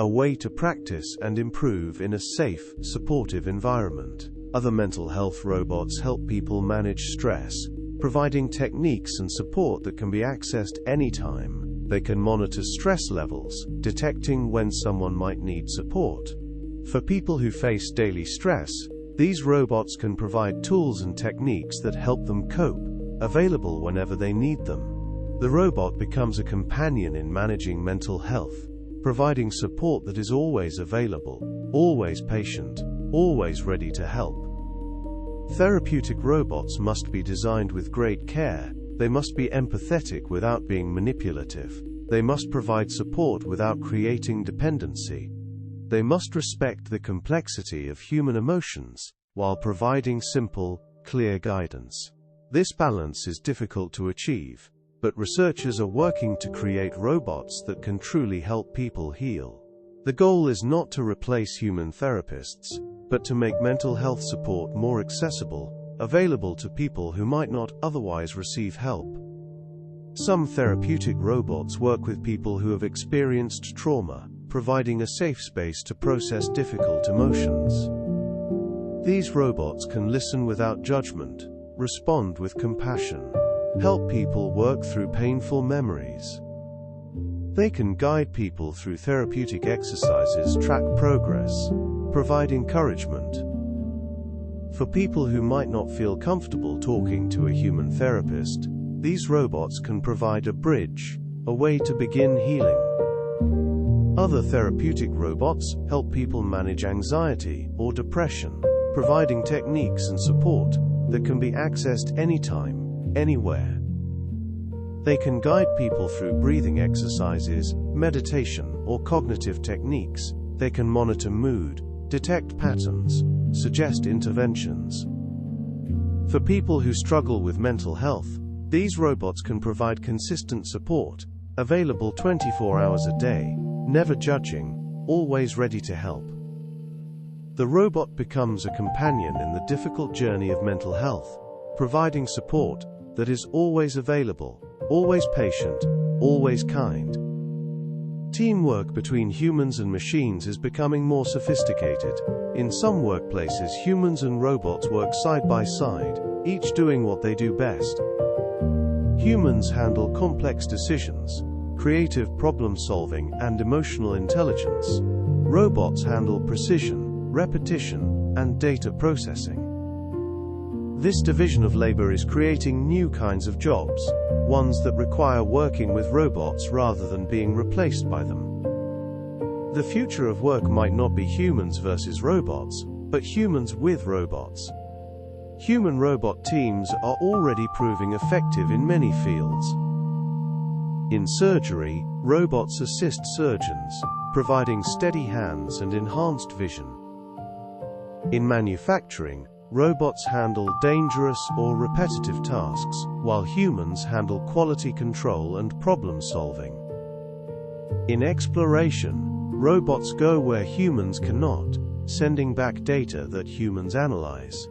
a way to practice and improve in a safe, supportive environment. Other mental health robots help people manage stress, providing techniques and support that can be accessed anytime. They can monitor stress levels, detecting when someone might need support. For people who face daily stress, these robots can provide tools and techniques that help them cope, available whenever they need them. The robot becomes a companion in managing mental health, providing support that is always available, always patient, always ready to help. Therapeutic robots must be designed with great care. They must be empathetic without being manipulative. They must provide support without creating dependency. They must respect the complexity of human emotions, while providing simple, clear guidance. This balance is difficult to achieve, but researchers are working to create robots that can truly help people heal. The goal is not to replace human therapists, but to make mental health support more accessible, available to people who might not otherwise receive help. Some therapeutic robots work with people who have experienced trauma, providing a safe space to process difficult emotions. These robots can listen without judgment, respond with compassion, help people work through painful memories. They can guide people through therapeutic exercises, track progress, provide encouragement. For people who might not feel comfortable talking to a human therapist, these robots can provide a bridge, a way to begin healing. Other therapeutic robots help people manage anxiety or depression, providing techniques and support that can be accessed anytime, anywhere. They can guide people through breathing exercises, meditation, or cognitive techniques. They can monitor mood, detect patterns, suggest interventions. For people who struggle with mental health, these robots can provide consistent support, available 24 hours a day, never judging, always ready to help. The robot becomes a companion in the difficult journey of mental health, providing support that is always available, always patient, always kind. Teamwork between humans and machines is becoming more sophisticated. In some workplaces, humans and robots work side by side, each doing what they do best. Humans handle complex decisions, creative problem-solving, and emotional intelligence. Robots handle precision, repetition, and data processing. This division of labor is creating new kinds of jobs, ones that require working with robots rather than being replaced by them. The future of work might not be humans versus robots, but humans with robots. Human-robot teams are already proving effective in many fields. In surgery, robots assist surgeons, providing steady hands and enhanced vision. In manufacturing, robots handle dangerous or repetitive tasks, while humans handle quality control and problem-solving. In exploration, robots go where humans cannot, sending back data that humans analyze.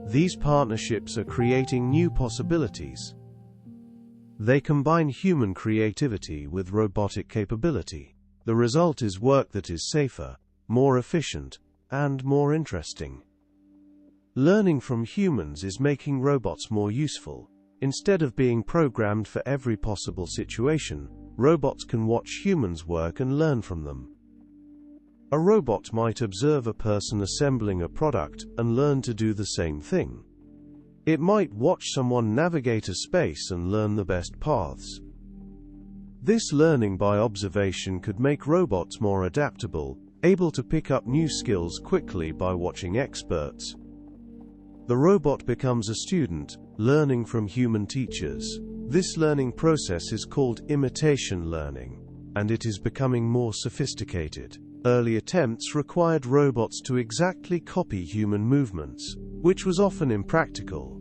These partnerships are creating new possibilities. They combine human creativity with robotic capability. The result is work that is safer, more efficient, and more interesting. Learning from humans is making robots more useful. Instead of being programmed for every possible situation, robots can watch humans work and learn from them. A robot might observe a person assembling a product and learn to do the same thing. It might watch someone navigate a space and learn the best paths. This learning by observation could make robots more adaptable, able to pick up new skills quickly by watching experts. The robot becomes a student, learning from human teachers. This learning process is called imitation learning, and it is becoming more sophisticated. Early attempts required robots to exactly copy human movements, which was often impractical.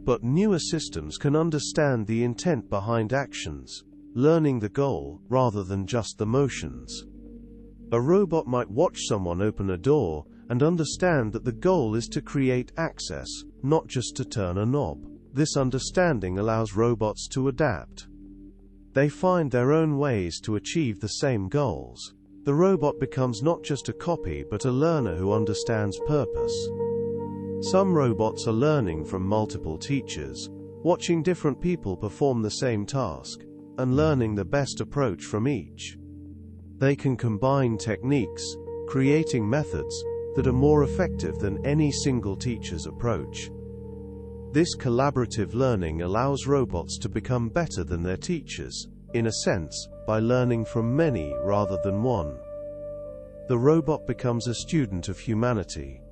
But newer systems can understand the intent behind actions, learning the goal rather than just the motions. A robot might watch someone open a door and understand that the goal is to create access, not just to turn a knob. This understanding allows robots to adapt. They find their own ways to achieve the same goals. The robot becomes not just a copy but a learner who understands purpose. Some robots are learning from multiple teachers, watching different people perform the same task, and learning the best approach from each. They can combine techniques, creating methods that are more effective than any single teacher's approach. This collaborative learning allows robots to become better than their teachers, in a sense, by learning from many rather than one. The robot becomes a student of humanity.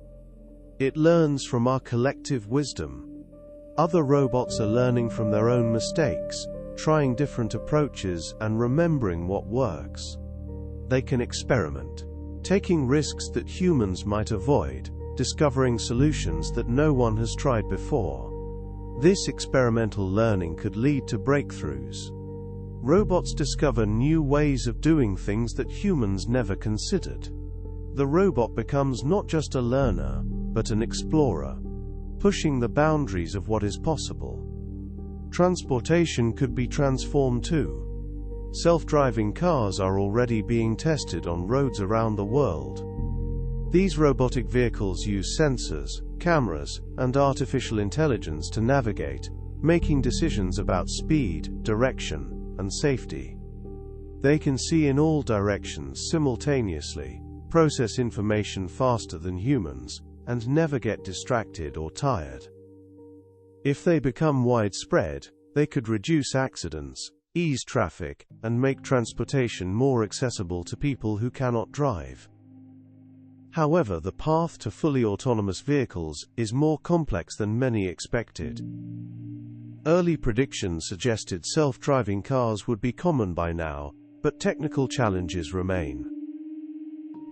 It learns from our collective wisdom. Other robots are learning from their own mistakes, trying different approaches and remembering what works. They can experiment, taking risks that humans might avoid, discovering solutions that no one has tried before. This experimental learning could lead to breakthroughs. Robots discover new ways of doing things that humans never considered. The robot becomes not just a learner, but an explorer, pushing the boundaries of what is possible. Transportation could be transformed too. Self-driving cars are already being tested on roads around the world. These robotic vehicles use sensors, cameras, and artificial intelligence to navigate, making decisions about speed, direction, and safety. They can see in all directions simultaneously, process information faster than humans, and never get distracted or tired. If they become widespread, they could reduce accidents, ease traffic, and make transportation more accessible to people who cannot drive. However, the path to fully autonomous vehicles is more complex than many expected. Early predictions suggested self-driving cars would be common by now, but technical challenges remain.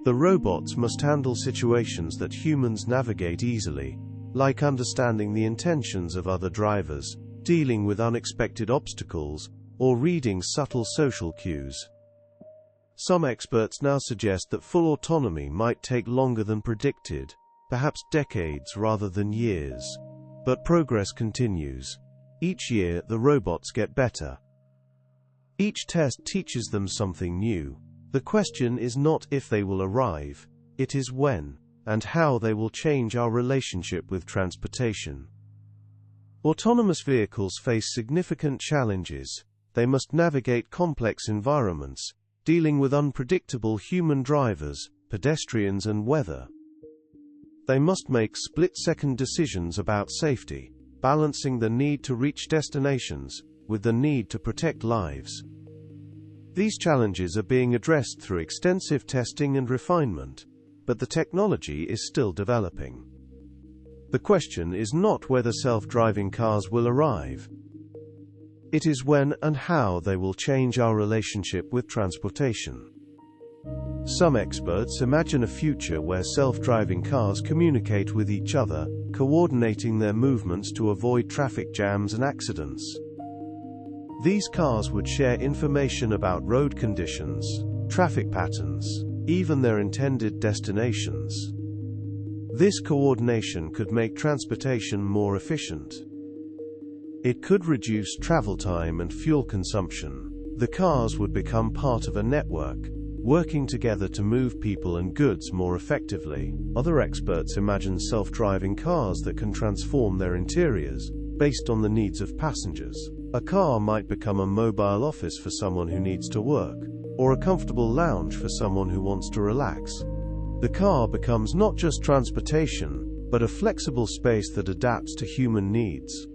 The robots must handle situations that humans navigate easily, like understanding the intentions of other drivers, dealing with unexpected obstacles, or reading subtle social cues. Some experts now suggest that full autonomy might take longer than predicted, perhaps decades rather than years. But progress continues. Each year, the robots get better. Each test teaches them something new. The question is not if they will arrive, it is when, and how they will change our relationship with transportation. Autonomous vehicles face significant challenges. They must navigate complex environments, dealing with unpredictable human drivers, pedestrians, and weather. They must make split-second decisions about safety, balancing the need to reach destinations with the need to protect lives. These challenges are being addressed through extensive testing and refinement, but the technology is still developing. The question is not whether self-driving cars will arrive. It is when and how they will change our relationship with transportation. Some experts imagine a future where self-driving cars communicate with each other, coordinating their movements to avoid traffic jams and accidents. These cars would share information about road conditions, traffic patterns, even their intended destinations. This coordination could make transportation more efficient. It could reduce travel time and fuel consumption. The cars would become part of a network, working together to move people and goods more effectively. Other experts imagine self-driving cars that can transform their interiors, based on the needs of passengers. A car might become a mobile office for someone who needs to work, or a comfortable lounge for someone who wants to relax. The car becomes not just transportation, but a flexible space that adapts to human needs.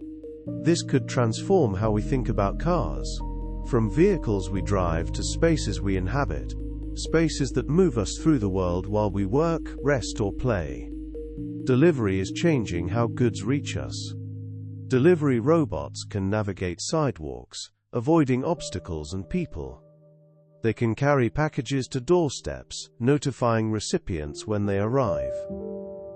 This could transform how we think about cars. From vehicles we drive to spaces we inhabit, spaces that move us through the world while we work, rest, or play. Delivery is changing how goods reach us. Delivery robots can navigate sidewalks, avoiding obstacles and people. They can carry packages to doorsteps, notifying recipients when they arrive.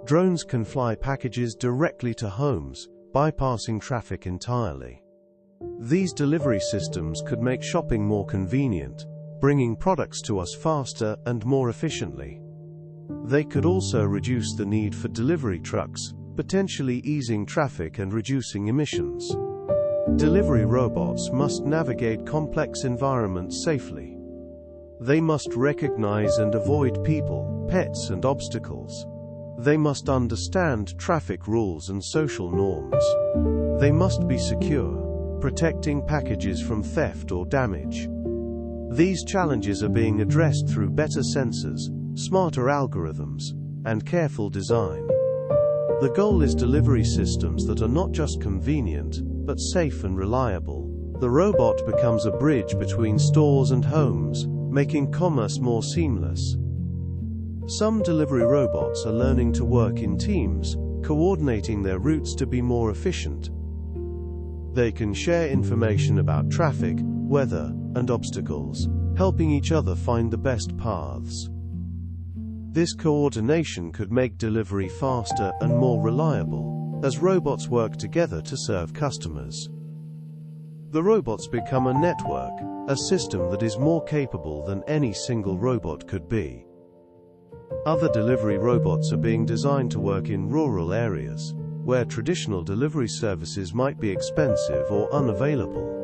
Drones can fly packages directly to homes, bypassing traffic entirely. These delivery systems could make shopping more convenient, bringing products to us faster and more efficiently. They could also reduce the need for delivery trucks, potentially easing traffic and reducing emissions. Delivery robots must navigate complex environments safely. They must recognize and avoid people, pets, and obstacles. They must understand traffic rules and social norms. They must be secure, protecting packages from theft or damage. These challenges are being addressed through better sensors, smarter algorithms, and careful design. The goal is delivery systems that are not just convenient, but safe and reliable. The robot becomes a bridge between stores and homes, making commerce more seamless. Some delivery robots are learning to work in teams, coordinating their routes to be more efficient. They can share information about traffic, weather, and obstacles, helping each other find the best paths. This coordination could make delivery faster and more reliable, as robots work together to serve customers. The robots become a network, a system that is more capable than any single robot could be. Other delivery robots are being designed to work in rural areas, where traditional delivery services might be expensive or unavailable.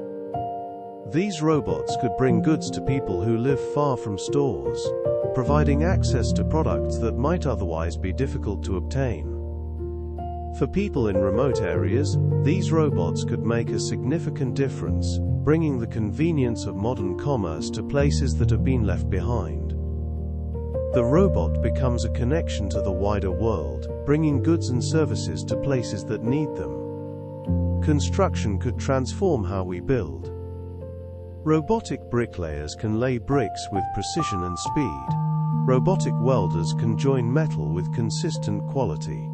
These robots could bring goods to people who live far from stores, providing access to products that might otherwise be difficult to obtain. For people in remote areas, these robots could make a significant difference, bringing the convenience of modern commerce to places that have been left behind. The robot becomes a connection to the wider world, bringing goods and services to places that need them. Construction could transform how we build. Robotic bricklayers can lay bricks with precision and speed. Robotic welders can join metal with consistent quality.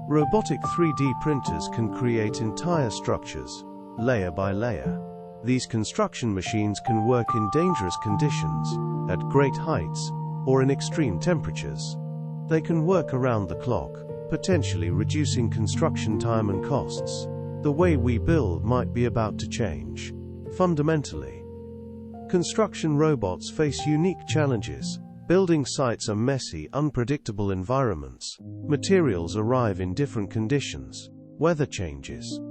Robotic 3D printers can create entire structures, layer by layer. These construction machines can work in dangerous conditions, at great heights, or in extreme temperatures. They can work around the clock, potentially reducing construction time and costs. The way we build might be about to change. Fundamentally, construction robots face unique challenges. Building sites are messy, unpredictable environments. Materials arrive in different conditions. Weather changes.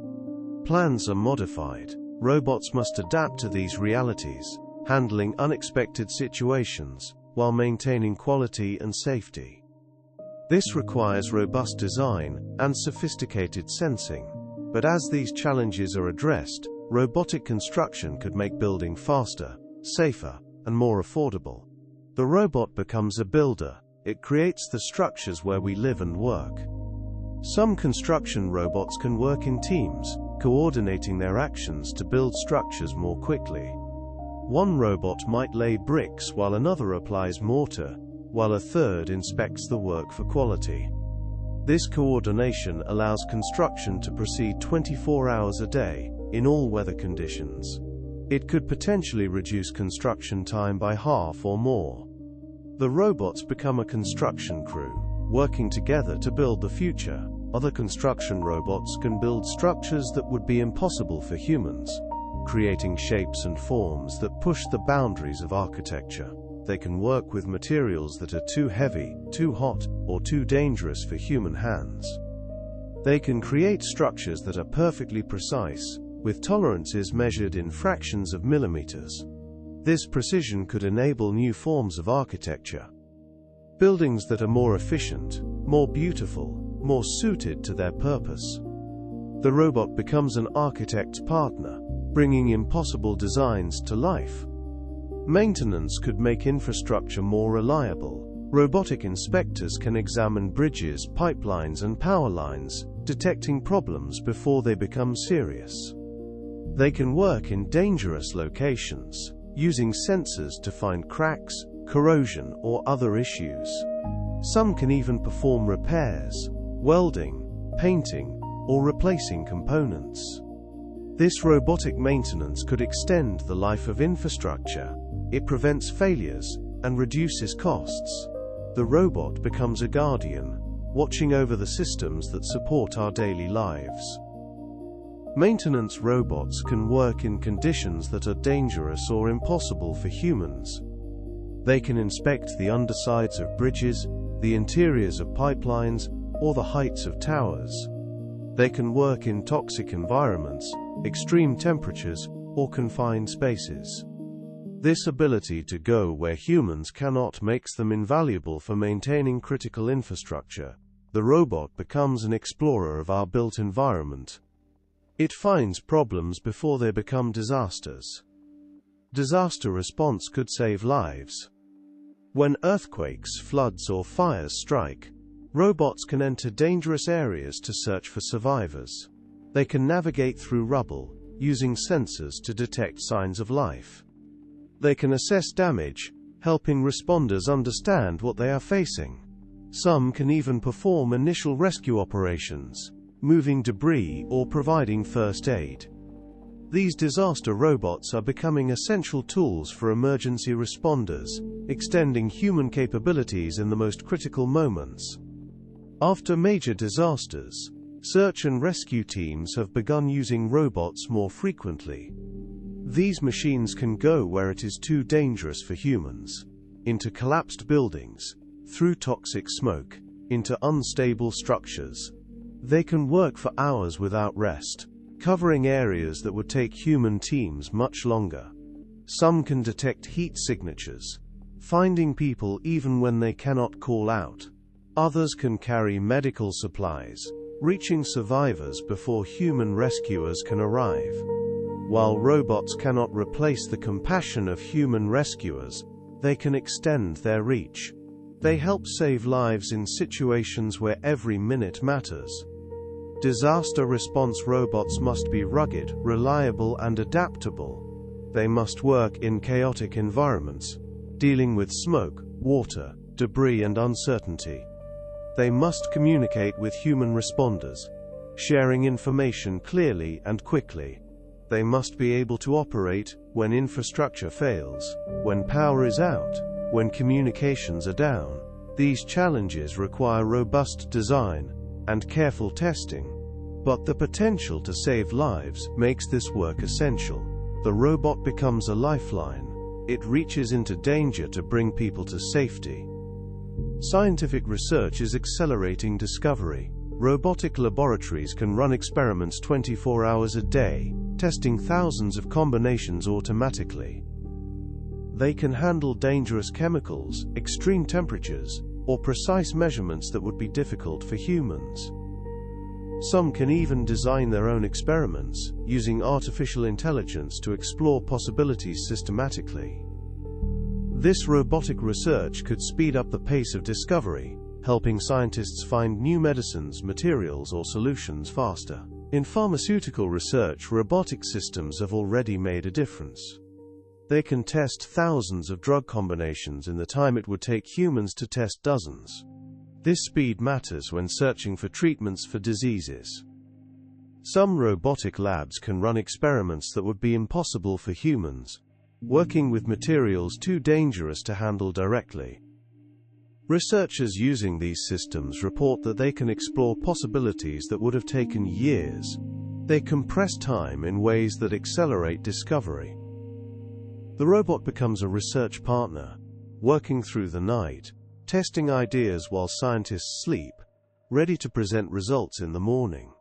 Plans are modified. Robots must adapt to these realities, handling unexpected situations, while maintaining quality and safety. This requires robust design and sophisticated sensing. But as these challenges are addressed, robotic construction could make building faster, safer, and more affordable. The robot becomes a builder. It creates the structures where we live and work. Some construction robots can work in teams, coordinating their actions to build structures more quickly. One robot might lay bricks while another applies mortar, while a third inspects the work for quality. This coordination allows construction to proceed 24 hours a day, in all weather conditions. It could potentially reduce construction time by half or more. The robots become a construction crew, working together to build the future. Other construction robots can build structures that would be impossible for humans, creating shapes and forms that push the boundaries of architecture. They can work with materials that are too heavy, too hot, or too dangerous for human hands. They can create structures that are perfectly precise, with tolerances measured in fractions of millimeters. This precision could enable new forms of architecture. Buildings that are more efficient, more beautiful, more suited to their purpose. The robot becomes an architect's partner, bringing impossible designs to life. Maintenance could make infrastructure more reliable. Robotic inspectors can examine bridges, pipelines, and power lines, detecting problems before they become serious. They can work in dangerous locations, using sensors to find cracks, corrosion, or other issues. Some can even perform repairs, welding, painting, or replacing components. This robotic maintenance could extend the life of infrastructure. It prevents failures and reduces costs. The robot becomes a guardian, watching over the systems that support our daily lives. Maintenance robots can work in conditions that are dangerous or impossible for humans. They can inspect the undersides of bridges, the interiors of pipelines, or the heights of towers. They can work in toxic environments, extreme temperatures, or confined spaces. This ability to go where humans cannot makes them invaluable for maintaining critical infrastructure. The robot becomes an explorer of our built environment. It finds problems before they become disasters. Disaster response could save lives. When earthquakes, floods, or fires strike, robots can enter dangerous areas to search for survivors. They can navigate through rubble, using sensors to detect signs of life. They can assess damage, helping responders understand what they are facing. Some can even perform initial rescue operations, moving debris or providing first aid. These disaster robots are becoming essential tools for emergency responders, extending human capabilities in the most critical moments. After major disasters, search and rescue teams have begun using robots more frequently. These machines can go where it is too dangerous for humans, into collapsed buildings, through toxic smoke, into unstable structures. They can work for hours without rest, covering areas that would take human teams much longer. Some can detect heat signatures, finding people even when they cannot call out. Others can carry medical supplies, reaching survivors before human rescuers can arrive. While robots cannot replace the compassion of human rescuers, they can extend their reach. They help save lives in situations where every minute matters. Disaster response robots must be rugged, reliable, and adaptable. They must work in chaotic environments, dealing with smoke, water, debris, and uncertainty. They must communicate with human responders, sharing information clearly and quickly. They must be able to operate when infrastructure fails, when power is out, when communications are down. These challenges require robust design and careful testing, but the potential to save lives makes this work essential. The robot becomes a lifeline. It reaches into danger to bring people to safety. Scientific research is accelerating discovery. Robotic laboratories can run experiments 24 hours a day, testing thousands of combinations automatically. They can handle dangerous chemicals, extreme temperatures, or precise measurements that would be difficult for humans. Some can even design their own experiments, using artificial intelligence to explore possibilities systematically. This robotic research could speed up the pace of discovery, helping scientists find new medicines, materials, or solutions faster. In pharmaceutical research, robotic systems have already made a difference. They can test thousands of drug combinations in the time it would take humans to test dozens. This speed matters when searching for treatments for diseases. Some robotic labs can run experiments that would be impossible for humans, working with materials too dangerous to handle directly. Researchers using these systems report that they can explore possibilities that would have taken years. They compress time in ways that accelerate discovery. The robot becomes a research partner, working through the night, testing ideas while scientists sleep, ready to present results in the morning.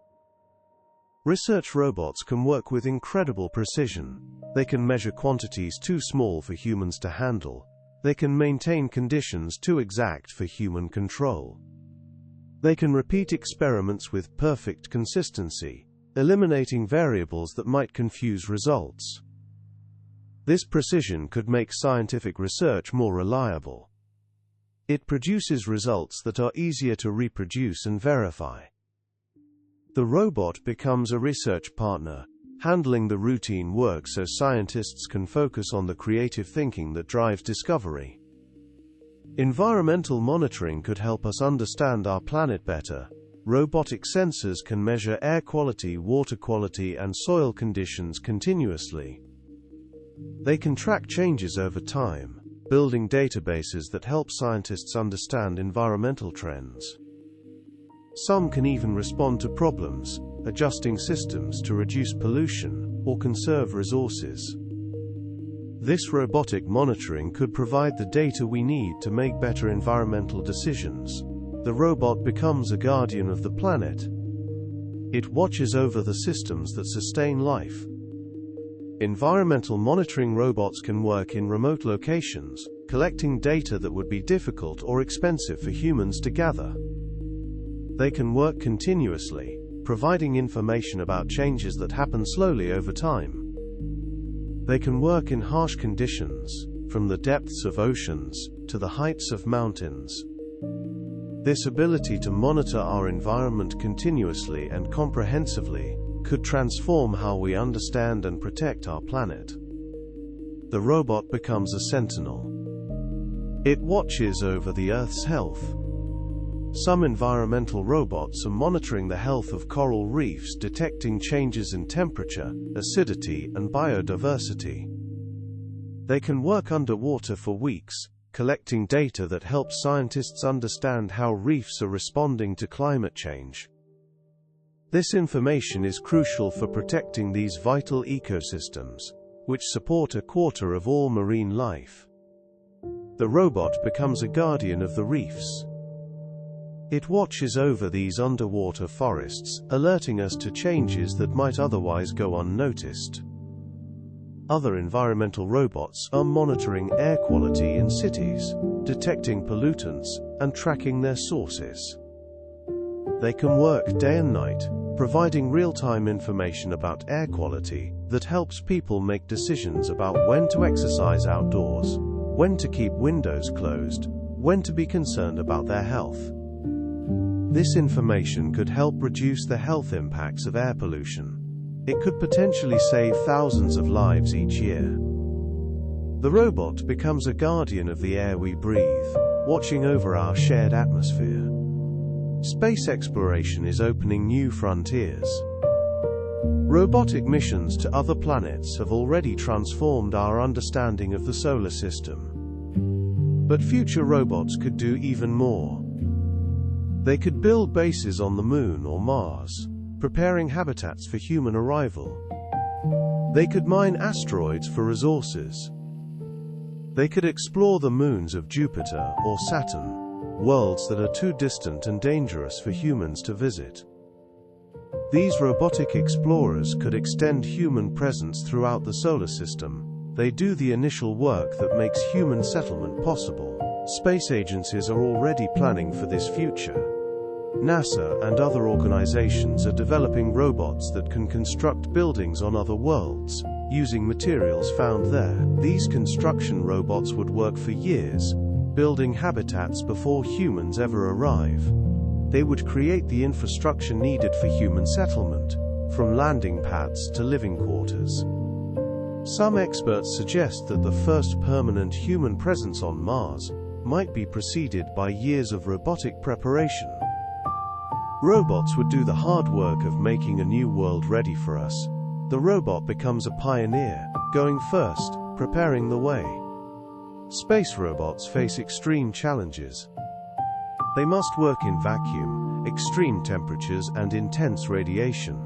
Research robots can work with incredible precision. They can measure quantities too small for humans to handle. They can maintain conditions too exact for human control. They can repeat experiments with perfect consistency, eliminating variables that might confuse results. This precision could make scientific research more reliable. It produces results that are easier to reproduce and verify. The robot becomes a research partner, handling the routine work so scientists can focus on the creative thinking that drives discovery. Environmental monitoring could help us understand our planet better. Robotic sensors can measure air quality, water quality, and soil conditions continuously. They can track changes over time, building databases that help scientists understand environmental trends. Some can even respond to problems, adjusting systems to reduce pollution or conserve resources. This robotic monitoring could provide the data we need to make better environmental decisions. The robot becomes a guardian of the planet. It watches over the systems that sustain life. Environmental monitoring robots can work in remote locations, collecting data that would be difficult or expensive for humans to gather. They can work continuously, providing information about changes that happen slowly over time. They can work in harsh conditions, from the depths of oceans to the heights of mountains. This ability to monitor our environment continuously and comprehensively could transform how we understand and protect our planet. The robot becomes a sentinel. It watches over the Earth's health. Some environmental robots are monitoring the health of coral reefs, detecting changes in temperature, acidity, and biodiversity. They can work underwater for weeks, collecting data that helps scientists understand how reefs are responding to climate change. This information is crucial for protecting these vital ecosystems, which support a quarter of all marine life. The robot becomes a guardian of the reefs. It watches over these underwater forests, alerting us to changes that might otherwise go unnoticed. Other environmental robots are monitoring air quality in cities, detecting pollutants, and tracking their sources. They can work day and night, providing real-time information about air quality that helps people make decisions about when to exercise outdoors, when to keep windows closed, when to be concerned about their health. This information could help reduce the health impacts of air pollution. It could potentially save thousands of lives each year. The robot becomes a guardian of the air we breathe, watching over our shared atmosphere. Space exploration is opening new frontiers. Robotic missions to other planets have already transformed our understanding of the solar system. But future robots could do even more. They could build bases on the Moon or Mars, preparing habitats for human arrival. They could mine asteroids for resources. They could explore the moons of Jupiter or Saturn, worlds that are too distant and dangerous for humans to visit. These robotic explorers could extend human presence throughout the solar system. They do the initial work that makes human settlement possible. Space agencies are already planning for this future. NASA and other organizations are developing robots that can construct buildings on other worlds, using materials found there. These construction robots would work for years, building habitats before humans ever arrive. They would create the infrastructure needed for human settlement, from landing pads to living quarters. Some experts suggest that the first permanent human presence on Mars might be preceded by years of robotic preparation. Robots would do the hard work of making a new world ready for us. The robot becomes a pioneer, going first, preparing the way. Space robots face extreme challenges. They must work in vacuum, extreme temperatures, and intense radiation.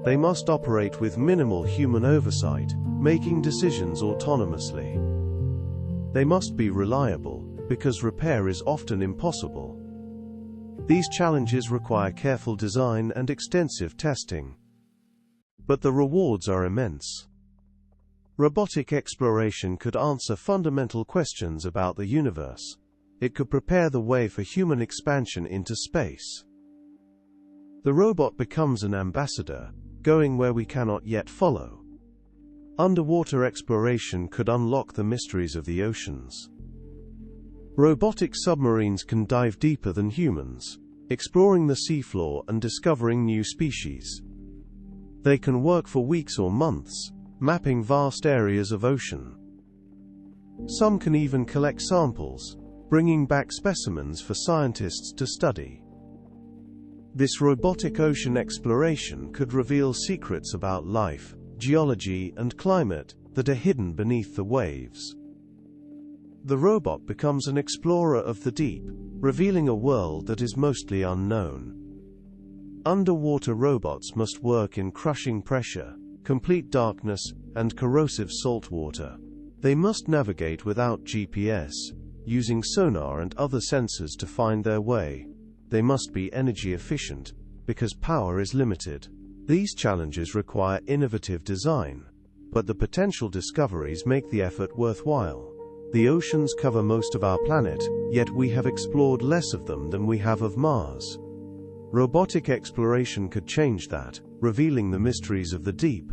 They must operate with minimal human oversight, making decisions autonomously. They must be reliable, because repair is often impossible. These challenges require careful design and extensive testing. But the rewards are immense. Robotic exploration could answer fundamental questions about the universe. It could prepare the way for human expansion into space. The robot becomes an ambassador, going where we cannot yet follow. Underwater exploration could unlock the mysteries of the oceans. Robotic submarines can dive deeper than humans, exploring the seafloor and discovering new species. They can work for weeks or months, mapping vast areas of ocean. Some can even collect samples, bringing back specimens for scientists to study. This robotic ocean exploration could reveal secrets about life, geology, and climate that are hidden beneath the waves. The robot becomes an explorer of the deep, revealing a world that is mostly unknown. Underwater robots must work in crushing pressure, complete darkness, and corrosive salt water. They must navigate without GPS, using sonar and other sensors to find their way. They must be energy efficient, because power is limited. These challenges require innovative design. but the potential discoveries make the effort worthwhile. The oceans cover most of our planet, yet we have explored less of them than we have of Mars. Robotic exploration could change that, revealing the mysteries of the deep.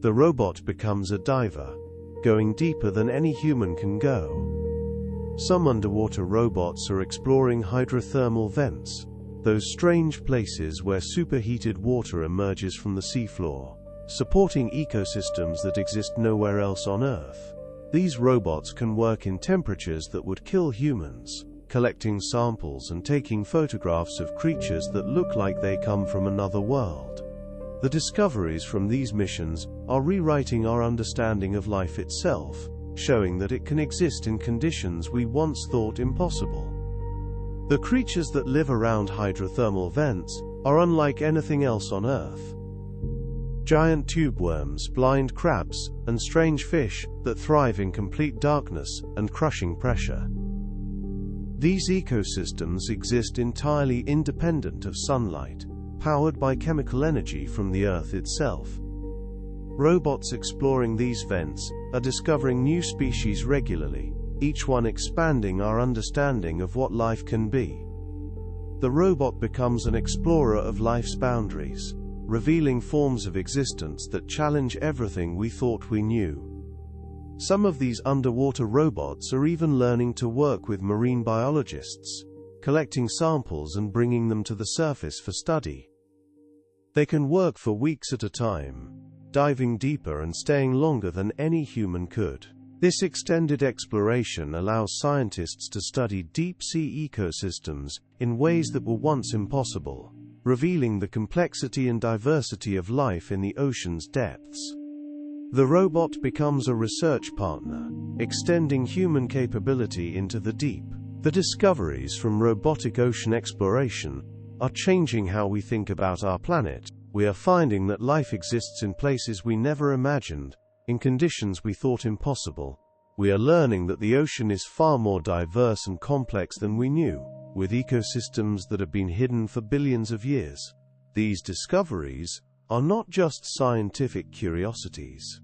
The robot becomes a diver, going deeper than any human can go. Some underwater robots are exploring hydrothermal vents, those strange places where superheated water emerges from the seafloor, supporting ecosystems that exist nowhere else on Earth. These robots can work in temperatures that would kill humans, collecting samples and taking photographs of creatures that look like they come from another world. The discoveries from these missions are rewriting our understanding of life itself, showing that it can exist in conditions we once thought impossible. The creatures that live around hydrothermal vents are unlike anything else on Earth. Giant tube worms, blind crabs, and strange fish that thrive in complete darkness and crushing pressure. These ecosystems exist entirely independent of sunlight, powered by chemical energy from the Earth itself. Robots exploring these vents are discovering new species regularly, each one expanding our understanding of what life can be. The robot becomes an explorer of life's boundaries, revealing forms of existence that challenge everything we thought we knew. Some of these underwater robots are even learning to work with marine biologists, collecting samples and bringing them to the surface for study. They can work for weeks at a time, diving deeper and staying longer than any human could. This extended exploration allows scientists to study deep-sea ecosystems in ways that were once impossible, revealing the complexity and diversity of life in the ocean's depths. The robot becomes a research partner, extending human capability into the deep. The discoveries from robotic ocean exploration are changing how we think about our planet. We are finding that life exists in places we never imagined, in conditions we thought impossible. We are learning that the ocean is far more diverse and complex than we knew, with ecosystems that have been hidden for billions of years. These discoveries are not just scientific curiosities.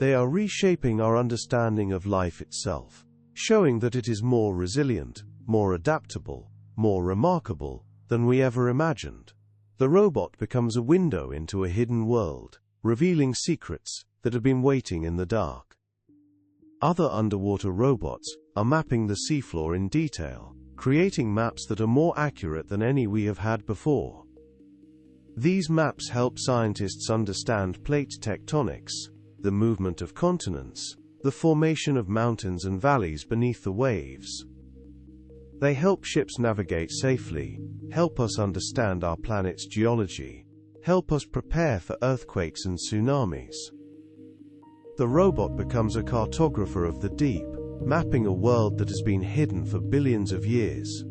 They are reshaping our understanding of life itself, showing that it is more resilient, more adaptable, more remarkable than we ever imagined. The robot becomes a window into a hidden world, revealing secrets that have been waiting in the dark. Other underwater robots are mapping the seafloor in detail, creating maps that are more accurate than any we have had before. These maps help scientists understand plate tectonics, the movement of continents, the formation of mountains and valleys beneath the waves. They help ships navigate safely, help us understand our planet's geology, help us prepare for earthquakes and tsunamis. The robot becomes a cartographer of the deep, mapping a world that has been hidden for billions of years.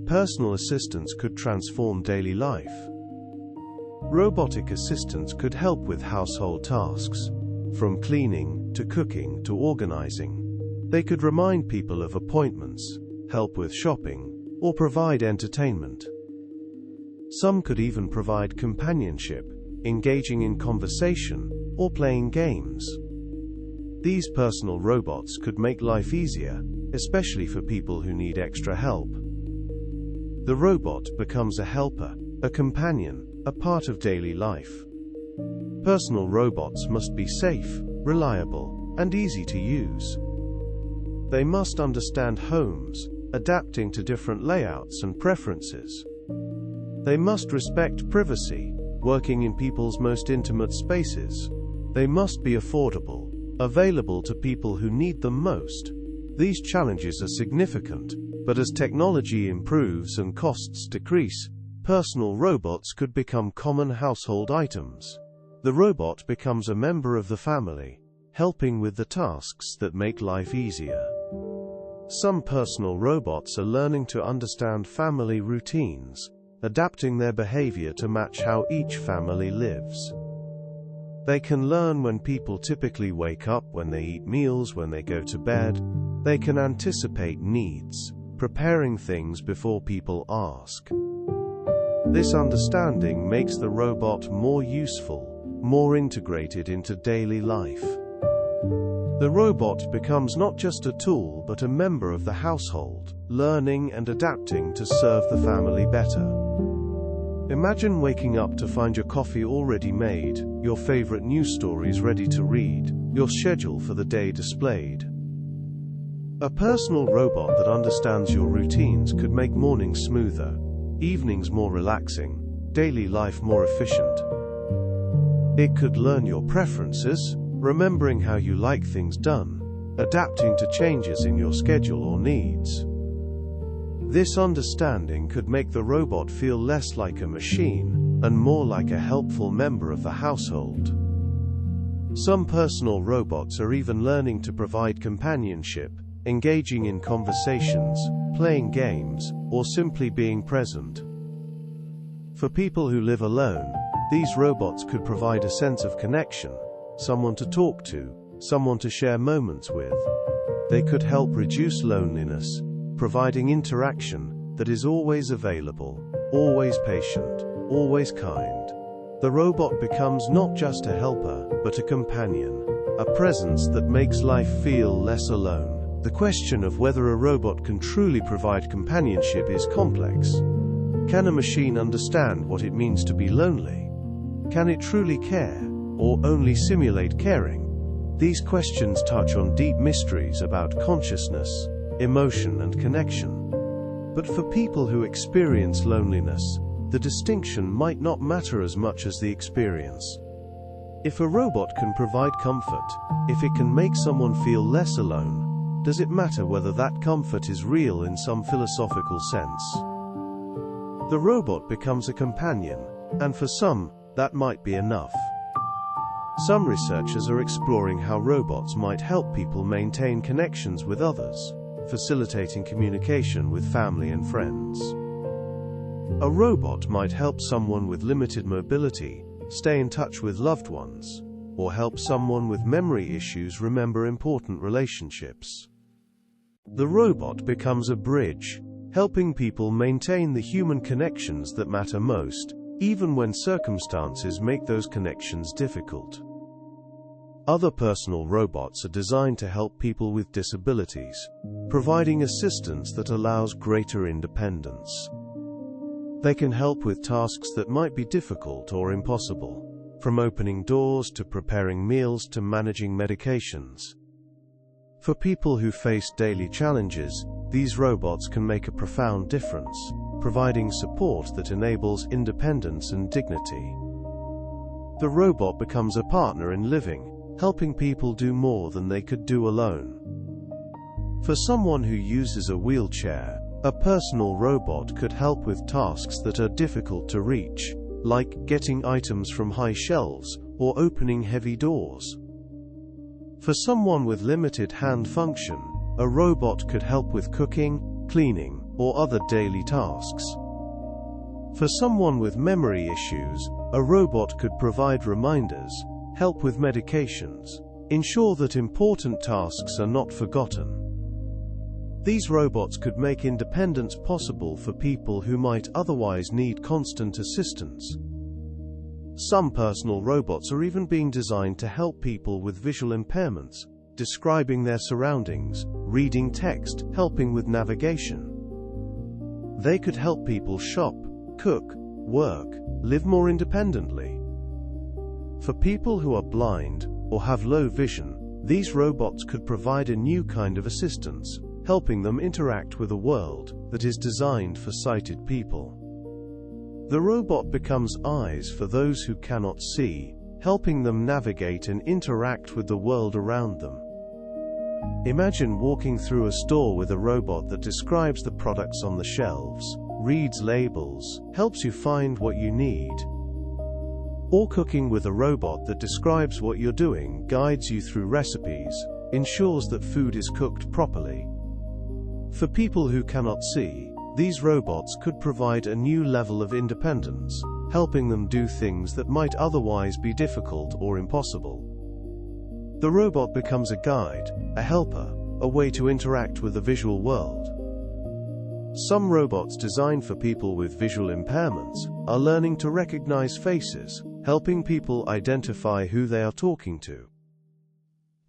Personal assistants could transform daily life. Robotic assistants could help with household tasks, from cleaning to cooking to organizing. They could remind people of appointments, help with shopping, or provide entertainment. Some could even provide companionship, engaging in conversation, or playing games. These personal robots could make life easier, especially for people who need extra help. The robot becomes a helper, a companion, a part of daily life. Personal robots must be safe, reliable, and easy to use. They must understand homes, adapting to different layouts and preferences. They must respect privacy, working in people's most intimate spaces. They must be affordable, available to people who need them most. These challenges are significant, but as technology improves and costs decrease, personal robots could become common household items. The robot becomes a member of the family, helping with the tasks that make life easier. Some personal robots are learning to understand family routines, adapting their behavior to match how each family lives. They can learn when people typically wake up, when they eat meals, when they go to bed. They can anticipate needs, preparing things before people ask. This understanding makes the robot more useful, more integrated into daily life. The robot becomes not just a tool but a member of the household, learning and adapting to serve the family better. Imagine waking up to find your coffee already made, your favorite news stories ready to read, your schedule for the day displayed. A personal robot that understands your routines could make mornings smoother, evenings more relaxing, daily life more efficient. It could learn your preferences, remembering how you like things done, adapting to changes in your schedule or needs. This understanding could make the robot feel less like a machine and more like a helpful member of the household. Some personal robots are even learning to provide companionship, engaging in conversations, playing games, or simply being present. For people who live alone, these robots could provide a sense of connection, someone to talk to, someone to share moments with. They could help reduce loneliness, providing interaction that is always available, always patient, always kind. The robot becomes not just a helper, but a companion, a presence that makes life feel less alone. The question of whether a robot can truly provide companionship is complex. Can a machine understand what it means to be lonely? Can it truly care, or only simulate caring? These questions touch on deep mysteries about consciousness, emotion, and connection. But for people who experience loneliness, the distinction might not matter as much as the experience. If a robot can provide comfort, if it can make someone feel less alone, does it matter whether that comfort is real in some philosophical sense? The robot becomes a companion, and for some, that might be enough. Some researchers are exploring how robots might help people maintain connections with others, facilitating communication with family and friends. A robot might help someone with limited mobility stay in touch with loved ones, or help someone with memory issues remember important relationships. The robot becomes a bridge, helping people maintain the human connections that matter most, even when circumstances make those connections difficult. Other personal robots are designed to help people with disabilities, providing assistance that allows greater independence. They can help with tasks that might be difficult or impossible, from opening doors to preparing meals to managing medications. For people who face daily challenges, these robots can make a profound difference, providing support that enables independence and dignity. The robot becomes a partner in living, helping people do more than they could do alone. For someone who uses a wheelchair, a personal robot could help with tasks that are difficult to reach, like getting items from high shelves or opening heavy doors. For someone with limited hand function, a robot could help with cooking, cleaning, or other daily tasks. For someone with memory issues, a robot could provide reminders, help with medications, ensure that important tasks are not forgotten. These robots could make independence possible for people who might otherwise need constant assistance. Some personal robots are even being designed to help people with visual impairments, describing their surroundings, reading text, helping with navigation. They could help people shop, cook, work, live more independently. For people who are blind or have low vision, these robots could provide a new kind of assistance, helping them interact with a world that is designed for sighted people. The robot becomes eyes for those who cannot see, helping them navigate and interact with the world around them. Imagine walking through a store with a robot that describes the products on the shelves, reads labels, helps you find what you need. Or cooking with a robot that describes what you're doing, guides you through recipes, ensures that food is cooked properly. For people who cannot see, these robots could provide a new level of independence, helping them do things that might otherwise be difficult or impossible. The robot becomes a guide, a helper, a way to interact with the visual world. Some robots designed for people with visual impairments are learning to recognize faces, helping people identify who they are talking to.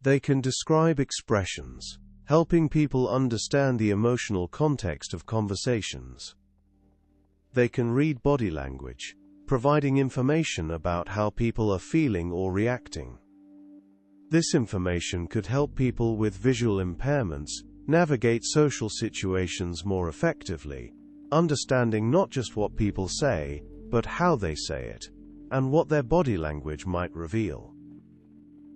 They can describe expressions, helping people understand the emotional context of conversations. They can read body language, providing information about how people are feeling or reacting. This information could help people with visual impairments navigate social situations more effectively, understanding not just what people say, but how they say it, and what their body language might reveal.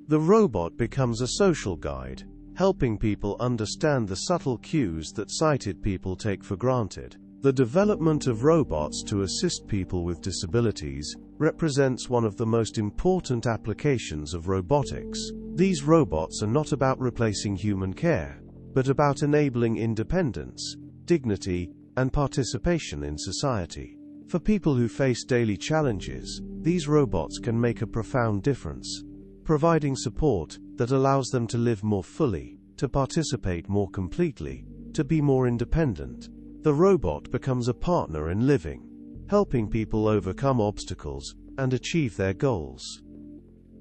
The robot becomes a social guide, helping people understand the subtle cues that sighted people take for granted. The development of robots to assist people with disabilities represents one of the most important applications of robotics. These robots are not about replacing human care, but about enabling independence, dignity, and participation in society. For people who face daily challenges, these robots can make a profound difference, providing support that allows them to live more fully, to participate more completely, to be more independent. The robot becomes a partner in living, helping people overcome obstacles and achieve their goals.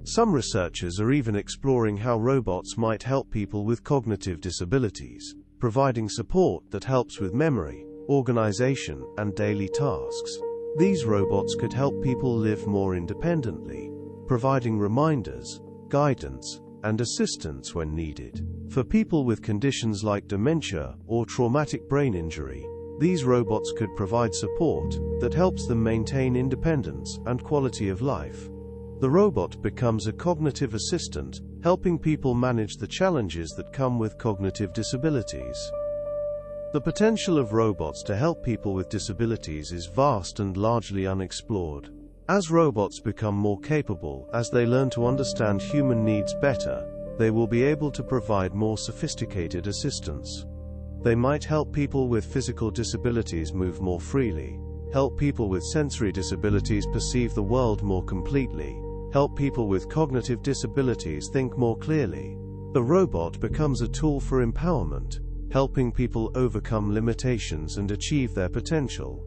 Some researchers are even exploring how robots might help people with cognitive disabilities, providing support that helps with memory, organization, and daily tasks. These robots could help people live more independently, providing reminders, guidance, and assistance when needed. For people with conditions like dementia or traumatic brain injury, these robots could provide support that helps them maintain independence and quality of life. The robot becomes a cognitive assistant, helping people manage the challenges that come with cognitive disabilities. The potential of robots to help people with disabilities is vast and largely unexplored. As robots become more capable, as they learn to understand human needs better, they will be able to provide more sophisticated assistance. They might help people with physical disabilities move more freely, help people with sensory disabilities perceive the world more completely, help people with cognitive disabilities think more clearly. The robot becomes a tool for empowerment, helping people overcome limitations and achieve their potential.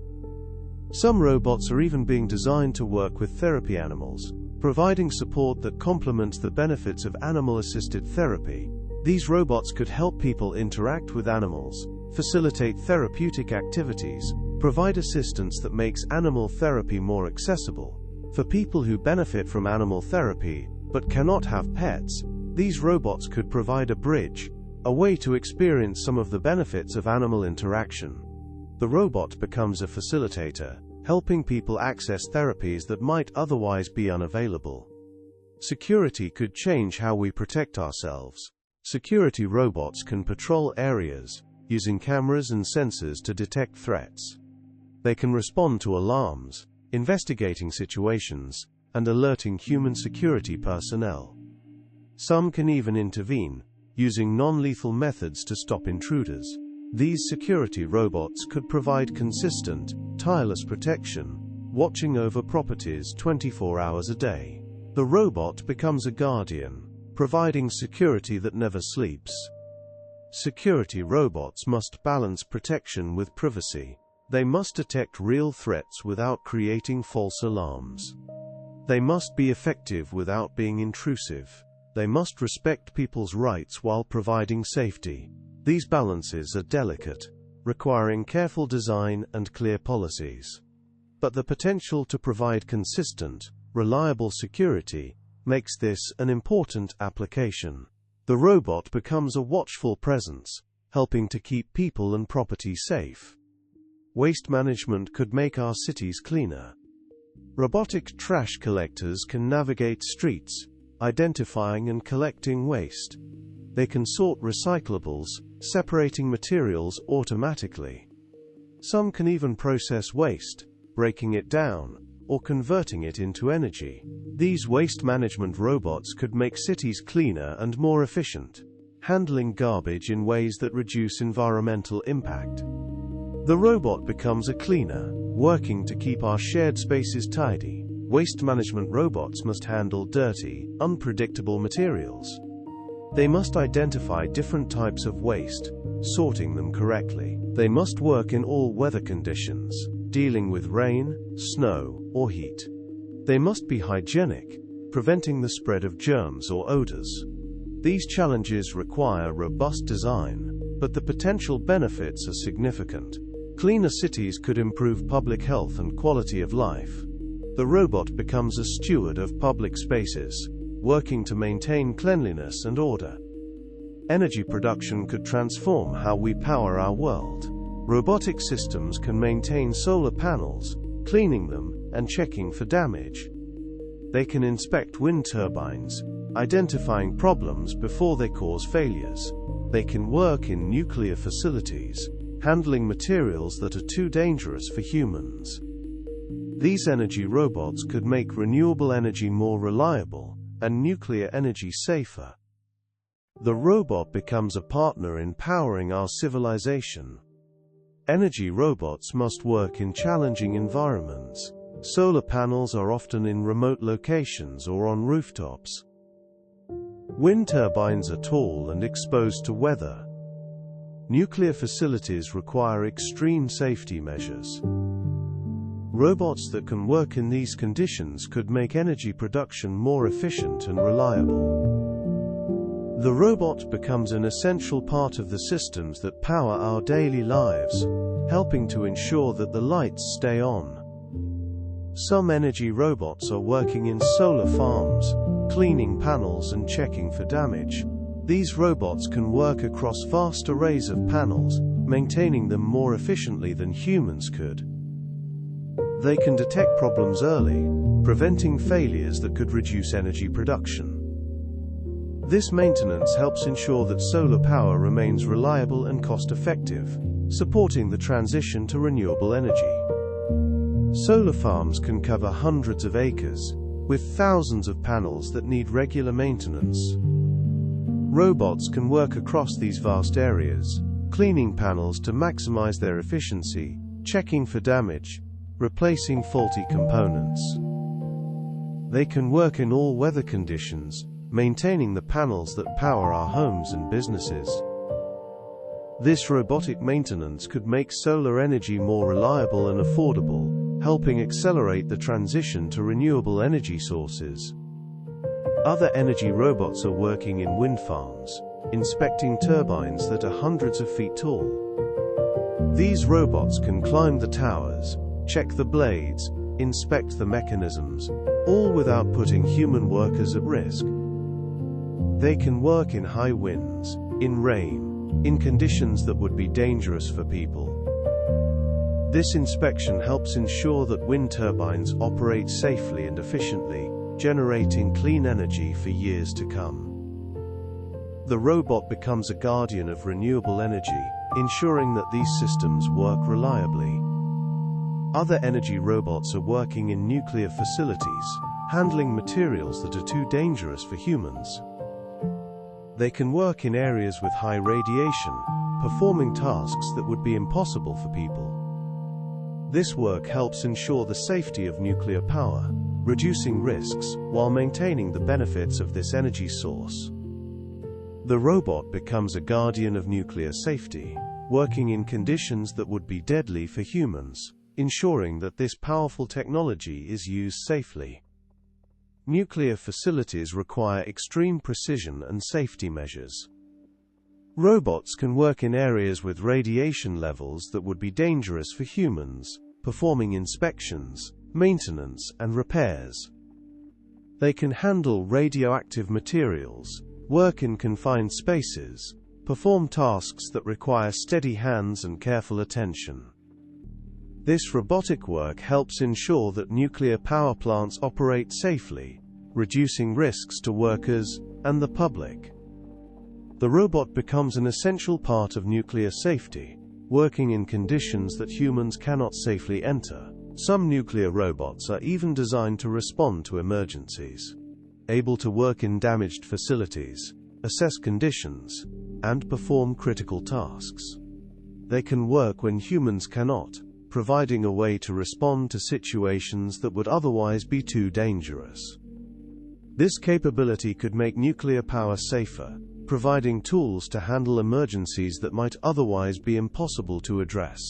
Some robots are even being designed to work with therapy animals, providing support that complements the benefits of animal-assisted therapy. These robots could help people interact with animals, facilitate therapeutic activities, provide assistance that makes animal therapy more accessible. For people who benefit from animal therapy but cannot have pets, these robots could provide a bridge, a way to experience some of the benefits of animal interaction. The robot becomes a facilitator, helping people access therapies that might otherwise be unavailable. Security could change how we protect ourselves. Security robots can patrol areas, using cameras and sensors to detect threats. They can respond to alarms, investigating situations, and alerting human security personnel. Some can even intervene, using non-lethal methods to stop intruders. These security robots could provide consistent, tireless protection, watching over properties 24 hours a day. The robot becomes a guardian, providing security that never sleeps. Security robots must balance protection with privacy. They must detect real threats without creating false alarms. They must be effective without being intrusive. They must respect people's rights while providing safety. These balances are delicate, requiring careful design and clear policies. But the potential to provide consistent, reliable security makes this an important application. The robot becomes a watchful presence, helping to keep people and property safe. Waste management could make our cities cleaner. Robotic trash collectors can navigate streets, identifying and collecting waste. They can sort recyclables, separating materials automatically. Some can even process waste, breaking it down, or converting it into energy. These waste management robots could make cities cleaner and more efficient, handling garbage in ways that reduce environmental impact. The robot becomes a cleaner, working to keep our shared spaces tidy. Waste management robots must handle dirty, unpredictable materials. They must identify different types of waste, sorting them correctly. They must work in all weather conditions, dealing with rain, snow, or heat. They must be hygienic, preventing the spread of germs or odors. These challenges require robust design, but the potential benefits are significant. Cleaner cities could improve public health and quality of life. The robot becomes a steward of public spaces, working to maintain cleanliness and order. Energy production could transform how we power our world. Robotic systems can maintain solar panels, cleaning them, and checking for damage. They can inspect wind turbines, identifying problems before they cause failures. They can work in nuclear facilities, handling materials that are too dangerous for humans. These energy robots could make renewable energy more reliable and nuclear energy safer. The robot becomes a partner in powering our civilization. Energy robots must work in challenging environments. Solar panels are often in remote locations or on rooftops. Wind turbines are tall and exposed to weather. Nuclear facilities require extreme safety measures. Robots that can work in these conditions could make energy production more efficient and reliable. The robot becomes an essential part of the systems that power our daily lives, helping to ensure that the lights stay on. Some energy robots are working in solar farms, cleaning panels and checking for damage. These robots can work across vast arrays of panels, maintaining them more efficiently than humans could. They can detect problems early, preventing failures that could reduce energy production. This maintenance helps ensure that solar power remains reliable and cost-effective, supporting the transition to renewable energy. Solar farms can cover hundreds of acres, with thousands of panels that need regular maintenance. Robots can work across these vast areas, cleaning panels to maximize their efficiency, checking for damage, replacing faulty components. They can work in all weather conditions, maintaining the panels that power our homes and businesses. This robotic maintenance could make solar energy more reliable and affordable, helping accelerate the transition to renewable energy sources. Other energy robots are working in wind farms, inspecting turbines that are hundreds of feet tall. These robots can climb the towers, check the blades, inspect the mechanisms, all without putting human workers at risk. They can work in high winds, in rain, in conditions that would be dangerous for people. This inspection helps ensure that wind turbines operate safely and efficiently, generating clean energy for years to come. The robot becomes a guardian of renewable energy, ensuring that these systems work reliably. Other energy robots are working in nuclear facilities, handling materials that are too dangerous for humans. They can work in areas with high radiation, performing tasks that would be impossible for people. This work helps ensure the safety of nuclear power, reducing risks while maintaining the benefits of this energy source. The robot becomes a guardian of nuclear safety, working in conditions that would be deadly for humans, ensuring that this powerful technology is used safely. Nuclear facilities require extreme precision and safety measures. Robots can work in areas with radiation levels that would be dangerous for humans, performing inspections, maintenance, and repairs. They can handle radioactive materials, work in confined spaces, perform tasks that require steady hands and careful attention. This robotic work helps ensure that nuclear power plants operate safely, reducing risks to workers and the public. The robot becomes an essential part of nuclear safety, working in conditions that humans cannot safely enter. Some nuclear robots are even designed to respond to emergencies, able to work in damaged facilities, assess conditions, and perform critical tasks. They can work when humans cannot, providing a way to respond to situations that would otherwise be too dangerous. This capability could make nuclear power safer, providing tools to handle emergencies that might otherwise be impossible to address.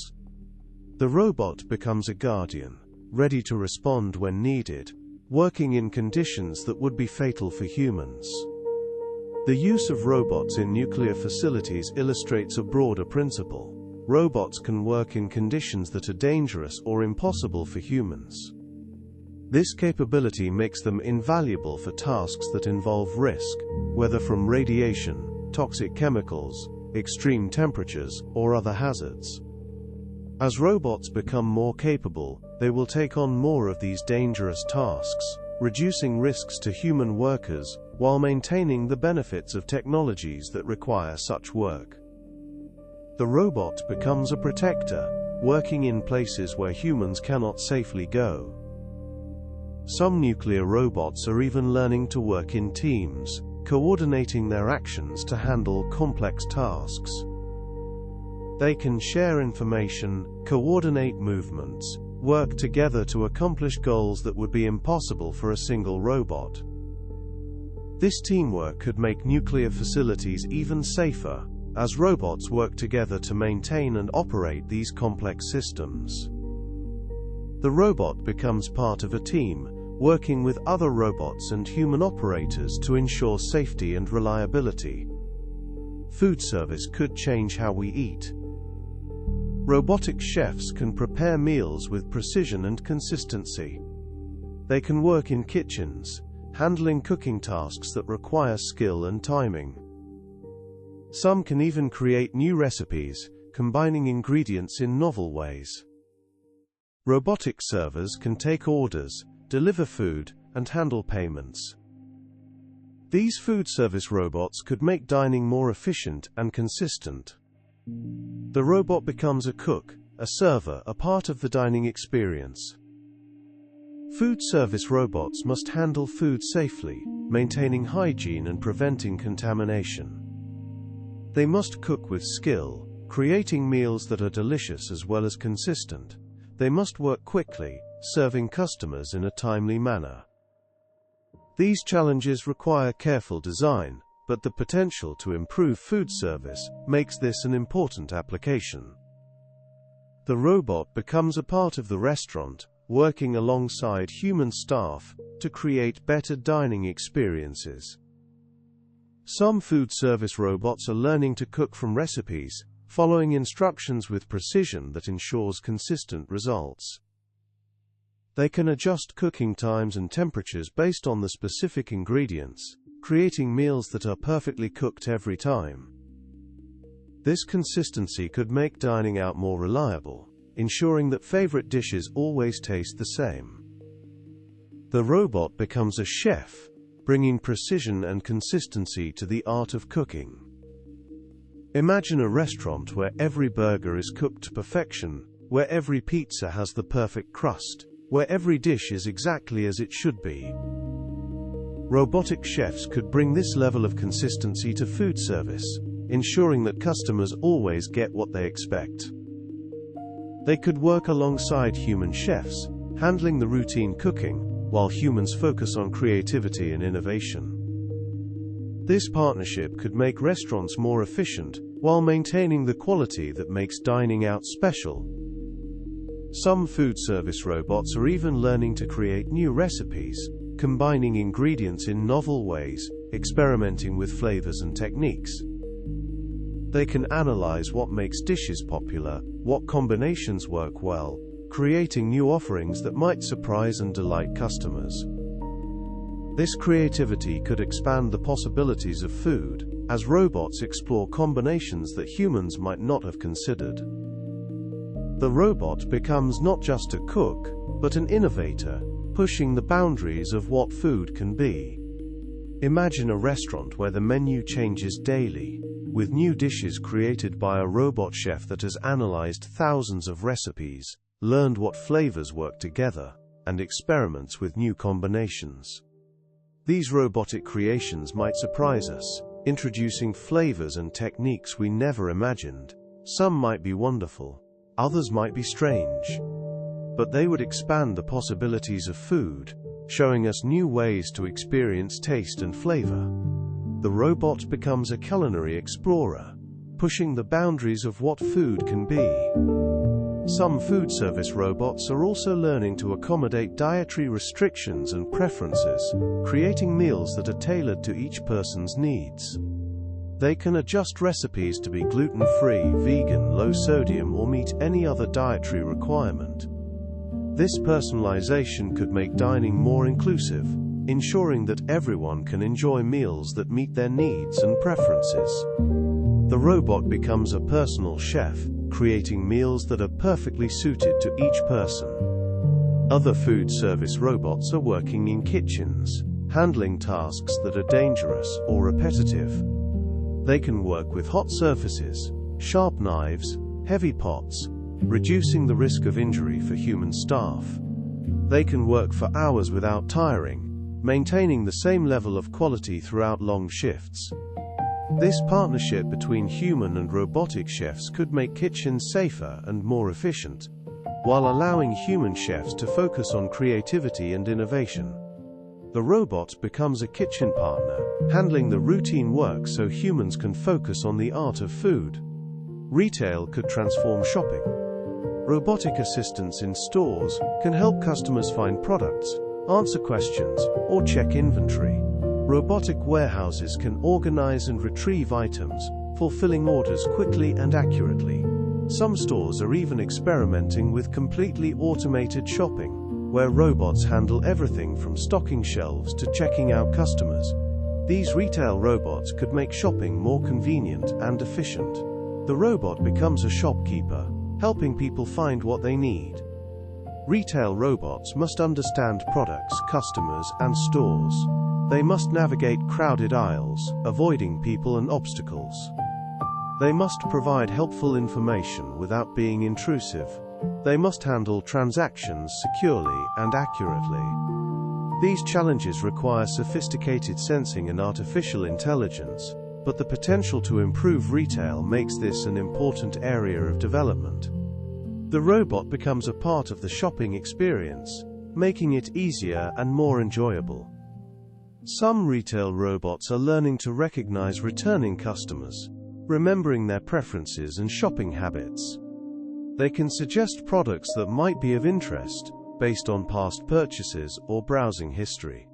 The robot becomes a guardian, ready to respond when needed, working in conditions that would be fatal for humans. The use of robots in nuclear facilities illustrates a broader principle. Robots can work in conditions that are dangerous or impossible for humans. This capability makes them invaluable for tasks that involve risk, whether from radiation, toxic chemicals, extreme temperatures, or other hazards. As robots become more capable, they will take on more of these dangerous tasks, reducing risks to human workers while maintaining the benefits of technologies that require such work. The robot becomes a protector, working in places where humans cannot safely go. Some nuclear robots are even learning to work in teams, coordinating their actions to handle complex tasks. They can share information, coordinate movements, work together to accomplish goals that would be impossible for a single robot. This teamwork could make nuclear facilities even safer, as robots work together to maintain and operate these complex systems. The robot becomes part of a team, working with other robots and human operators to ensure safety and reliability. Food service could change how we eat. Robotic chefs can prepare meals with precision and consistency. They can work in kitchens, handling cooking tasks that require skill and timing. Some can even create new recipes, combining ingredients in novel ways. Robotic servers can take orders, deliver food, and handle payments. These food service robots could make dining more efficient and consistent. The robot becomes a cook, a server, a part of the dining experience. Food service robots must handle food safely, maintaining hygiene and preventing contamination. They must cook with skill, creating meals that are delicious as well as consistent. They must work quickly, serving customers in a timely manner. These challenges require careful design, but the potential to improve food service makes this an important application. The robot becomes a part of the restaurant, working alongside human staff to create better dining experiences. Some food service robots are learning to cook from recipes, following instructions with precision that ensures consistent results. They can adjust cooking times and temperatures based on the specific ingredients, creating meals that are perfectly cooked every time. This consistency could make dining out more reliable, ensuring that favorite dishes always taste the same. The robot becomes a chef, bringing precision and consistency to the art of cooking. Imagine a restaurant where every burger is cooked to perfection, where every pizza has the perfect crust, where every dish is exactly as it should be. Robotic chefs could bring this level of consistency to food service, ensuring that customers always get what they expect. They could work alongside human chefs, handling the routine cooking, while humans focus on creativity and innovation. This partnership could make restaurants more efficient, while maintaining the quality that makes dining out special. Some food service robots are even learning to create new recipes, combining ingredients in novel ways, experimenting with flavors and techniques. They can analyze what makes dishes popular, what combinations work well, creating new offerings that might surprise and delight customers. This creativity could expand the possibilities of food, as robots explore combinations that humans might not have considered. The robot becomes not just a cook, but an innovator, pushing the boundaries of what food can be. Imagine a restaurant where the menu changes daily, with new dishes created by a robot chef that has analyzed thousands of recipes, learned what flavors work together, and experiments with new combinations. These robotic creations might surprise us, introducing flavors and techniques we never imagined. Some might be wonderful, others might be strange. But they would expand the possibilities of food, showing us new ways to experience taste and flavor. The robot becomes a culinary explorer, pushing the boundaries of what food can be. Some food service robots are also learning to accommodate dietary restrictions and preferences, creating meals that are tailored to each person's needs. They can adjust recipes to be gluten-free, vegan, low-sodium, or meet any other dietary requirement. This personalization could make dining more inclusive, ensuring that everyone can enjoy meals that meet their needs and preferences. The robot becomes a personal chef, creating meals that are perfectly suited to each person. Other food service robots are working in kitchens, handling tasks that are dangerous or repetitive. They can work with hot surfaces, sharp knives, heavy pots, reducing the risk of injury for human staff. They can work for hours without tiring, maintaining the same level of quality throughout long shifts. This partnership between human and robotic chefs could make kitchens safer and more efficient, while allowing human chefs to focus on creativity and innovation. The robot becomes a kitchen partner, handling the routine work so humans can focus on the art of food. Retail could transform shopping. Robotic assistants in stores can help customers find products, answer questions, or check inventory. Robotic warehouses can organize and retrieve items, fulfilling orders quickly and accurately. Some stores are even experimenting with completely automated shopping, where robots handle everything from stocking shelves to checking out customers. These retail robots could make shopping more convenient and efficient. The robot becomes a shopkeeper, helping people find what they need. Retail robots must understand products, customers, and stores. They must navigate crowded aisles, avoiding people and obstacles. They must provide helpful information without being intrusive. They must handle transactions securely and accurately. These challenges require sophisticated sensing and artificial intelligence, but the potential to improve retail makes this an important area of development. The robot becomes a part of the shopping experience, making it easier and more enjoyable. Some retail robots are learning to recognize returning customers, remembering their preferences and shopping habits. They can suggest products that might be of interest, based on past purchases or browsing history.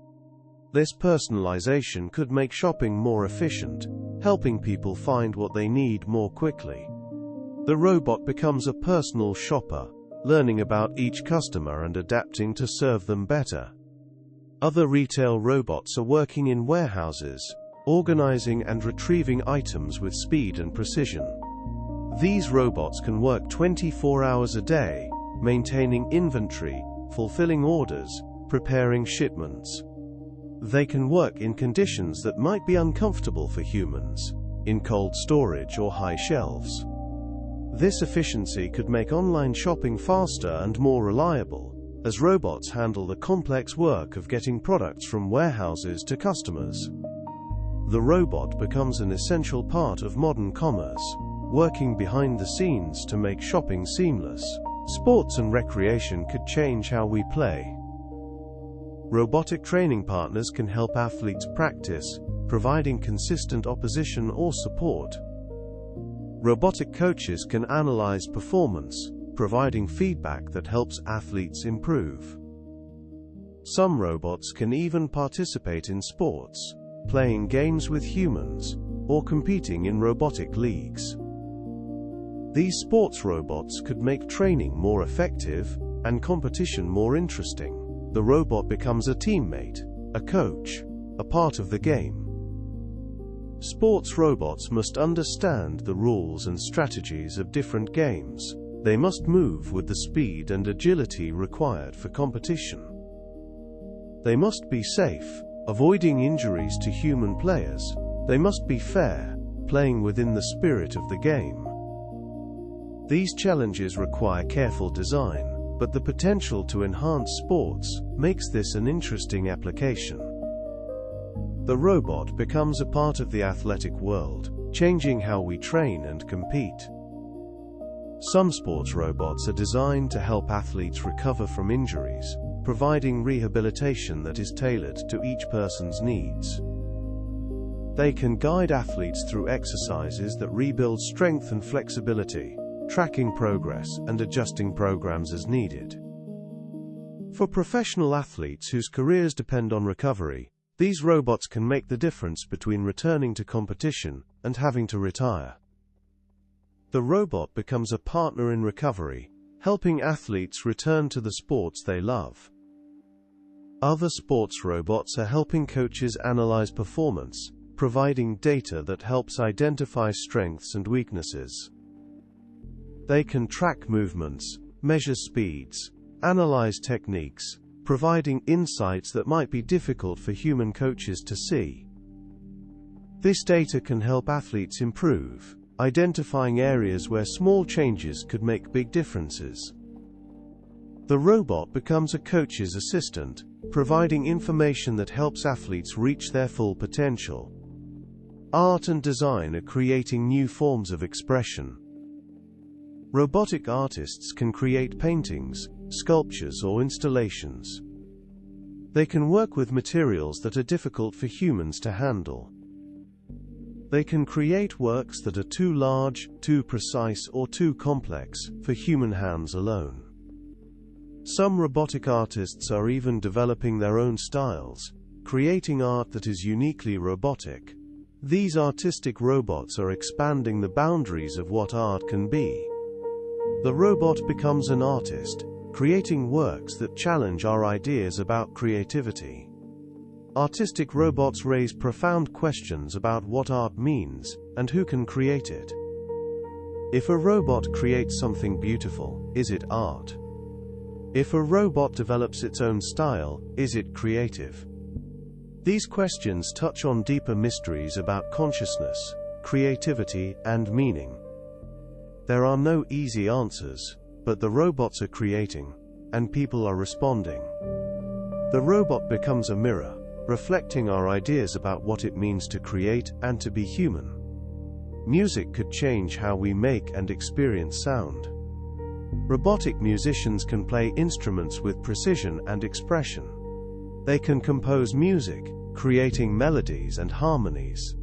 This personalization could make shopping more efficient, helping people find what they need more quickly. The robot becomes a personal shopper, learning about each customer and adapting to serve them better. Other retail robots are working in warehouses, organizing and retrieving items with speed and precision. These robots can work 24 hours a day, maintaining inventory, fulfilling orders, preparing shipments. They can work in conditions that might be uncomfortable for humans, in cold storage or high shelves. This efficiency could make online shopping faster and more reliable, as robots handle the complex work of getting products from warehouses to customers. The robot becomes an essential part of modern commerce, working behind the scenes to make shopping seamless. Sports and recreation could change how we play. Robotic training partners can help athletes practice, providing consistent opposition or support. Robotic coaches can analyze performance, providing feedback that helps athletes improve. Some robots can even participate in sports, playing games with humans, or competing in robotic leagues. These sports robots could make training more effective and competition more interesting. The robot becomes a teammate, a coach, a part of the game. Sports robots must understand the rules and strategies of different games. They must move with the speed and agility required for competition. They must be safe, avoiding injuries to human players. They must be fair, playing within the spirit of the game. These challenges require careful design, but the potential to enhance sports makes this an interesting application. The robot becomes a part of the athletic world, changing how we train and compete. Some sports robots are designed to help athletes recover from injuries, providing rehabilitation that is tailored to each person's needs. They can guide athletes through exercises that rebuild strength and flexibility, tracking progress and adjusting programs as needed. For professional athletes whose careers depend on recovery, these robots can make the difference between returning to competition and having to retire. The robot becomes a partner in recovery, helping athletes return to the sports they love. Other sports robots are helping coaches analyze performance, providing data that helps identify strengths and weaknesses. They can track movements, measure speeds, analyze techniques, providing insights that might be difficult for human coaches to see. This data can help athletes improve, identifying areas where small changes could make big differences. The robot becomes a coach's assistant, providing information that helps athletes reach their full potential. Art and design are creating new forms of expression. Robotic artists can create paintings, sculptures, or installations. They can work with materials that are difficult for humans to handle. They can create works that are too large, too precise, or too complex for human hands alone. Some robotic artists are even developing their own styles, creating art that is uniquely robotic. These artistic robots are expanding the boundaries of what art can be. The robot becomes an artist, creating works that challenge our ideas about creativity. Artistic robots raise profound questions about what art means and who can create it. If a robot creates something beautiful, is it art? If a robot develops its own style, is it creative? These questions touch on deeper mysteries about consciousness, creativity, and meaning. There are no easy answers, but the robots are creating, and people are responding. The robot becomes a mirror, reflecting our ideas about what it means to create and to be human. Music could change how we make and experience sound. Robotic musicians can play instruments with precision and expression. They can compose music, creating melodies and harmonies.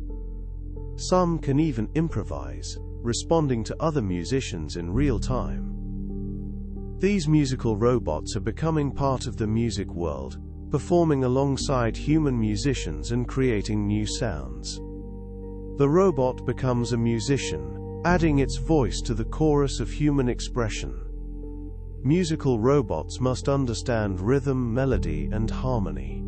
Some can even improvise, responding to other musicians in real time. These musical robots are becoming part of the music world, performing alongside human musicians and creating new sounds. The robot becomes a musician, adding its voice to the chorus of human expression. Musical robots must understand rhythm, melody, and harmony.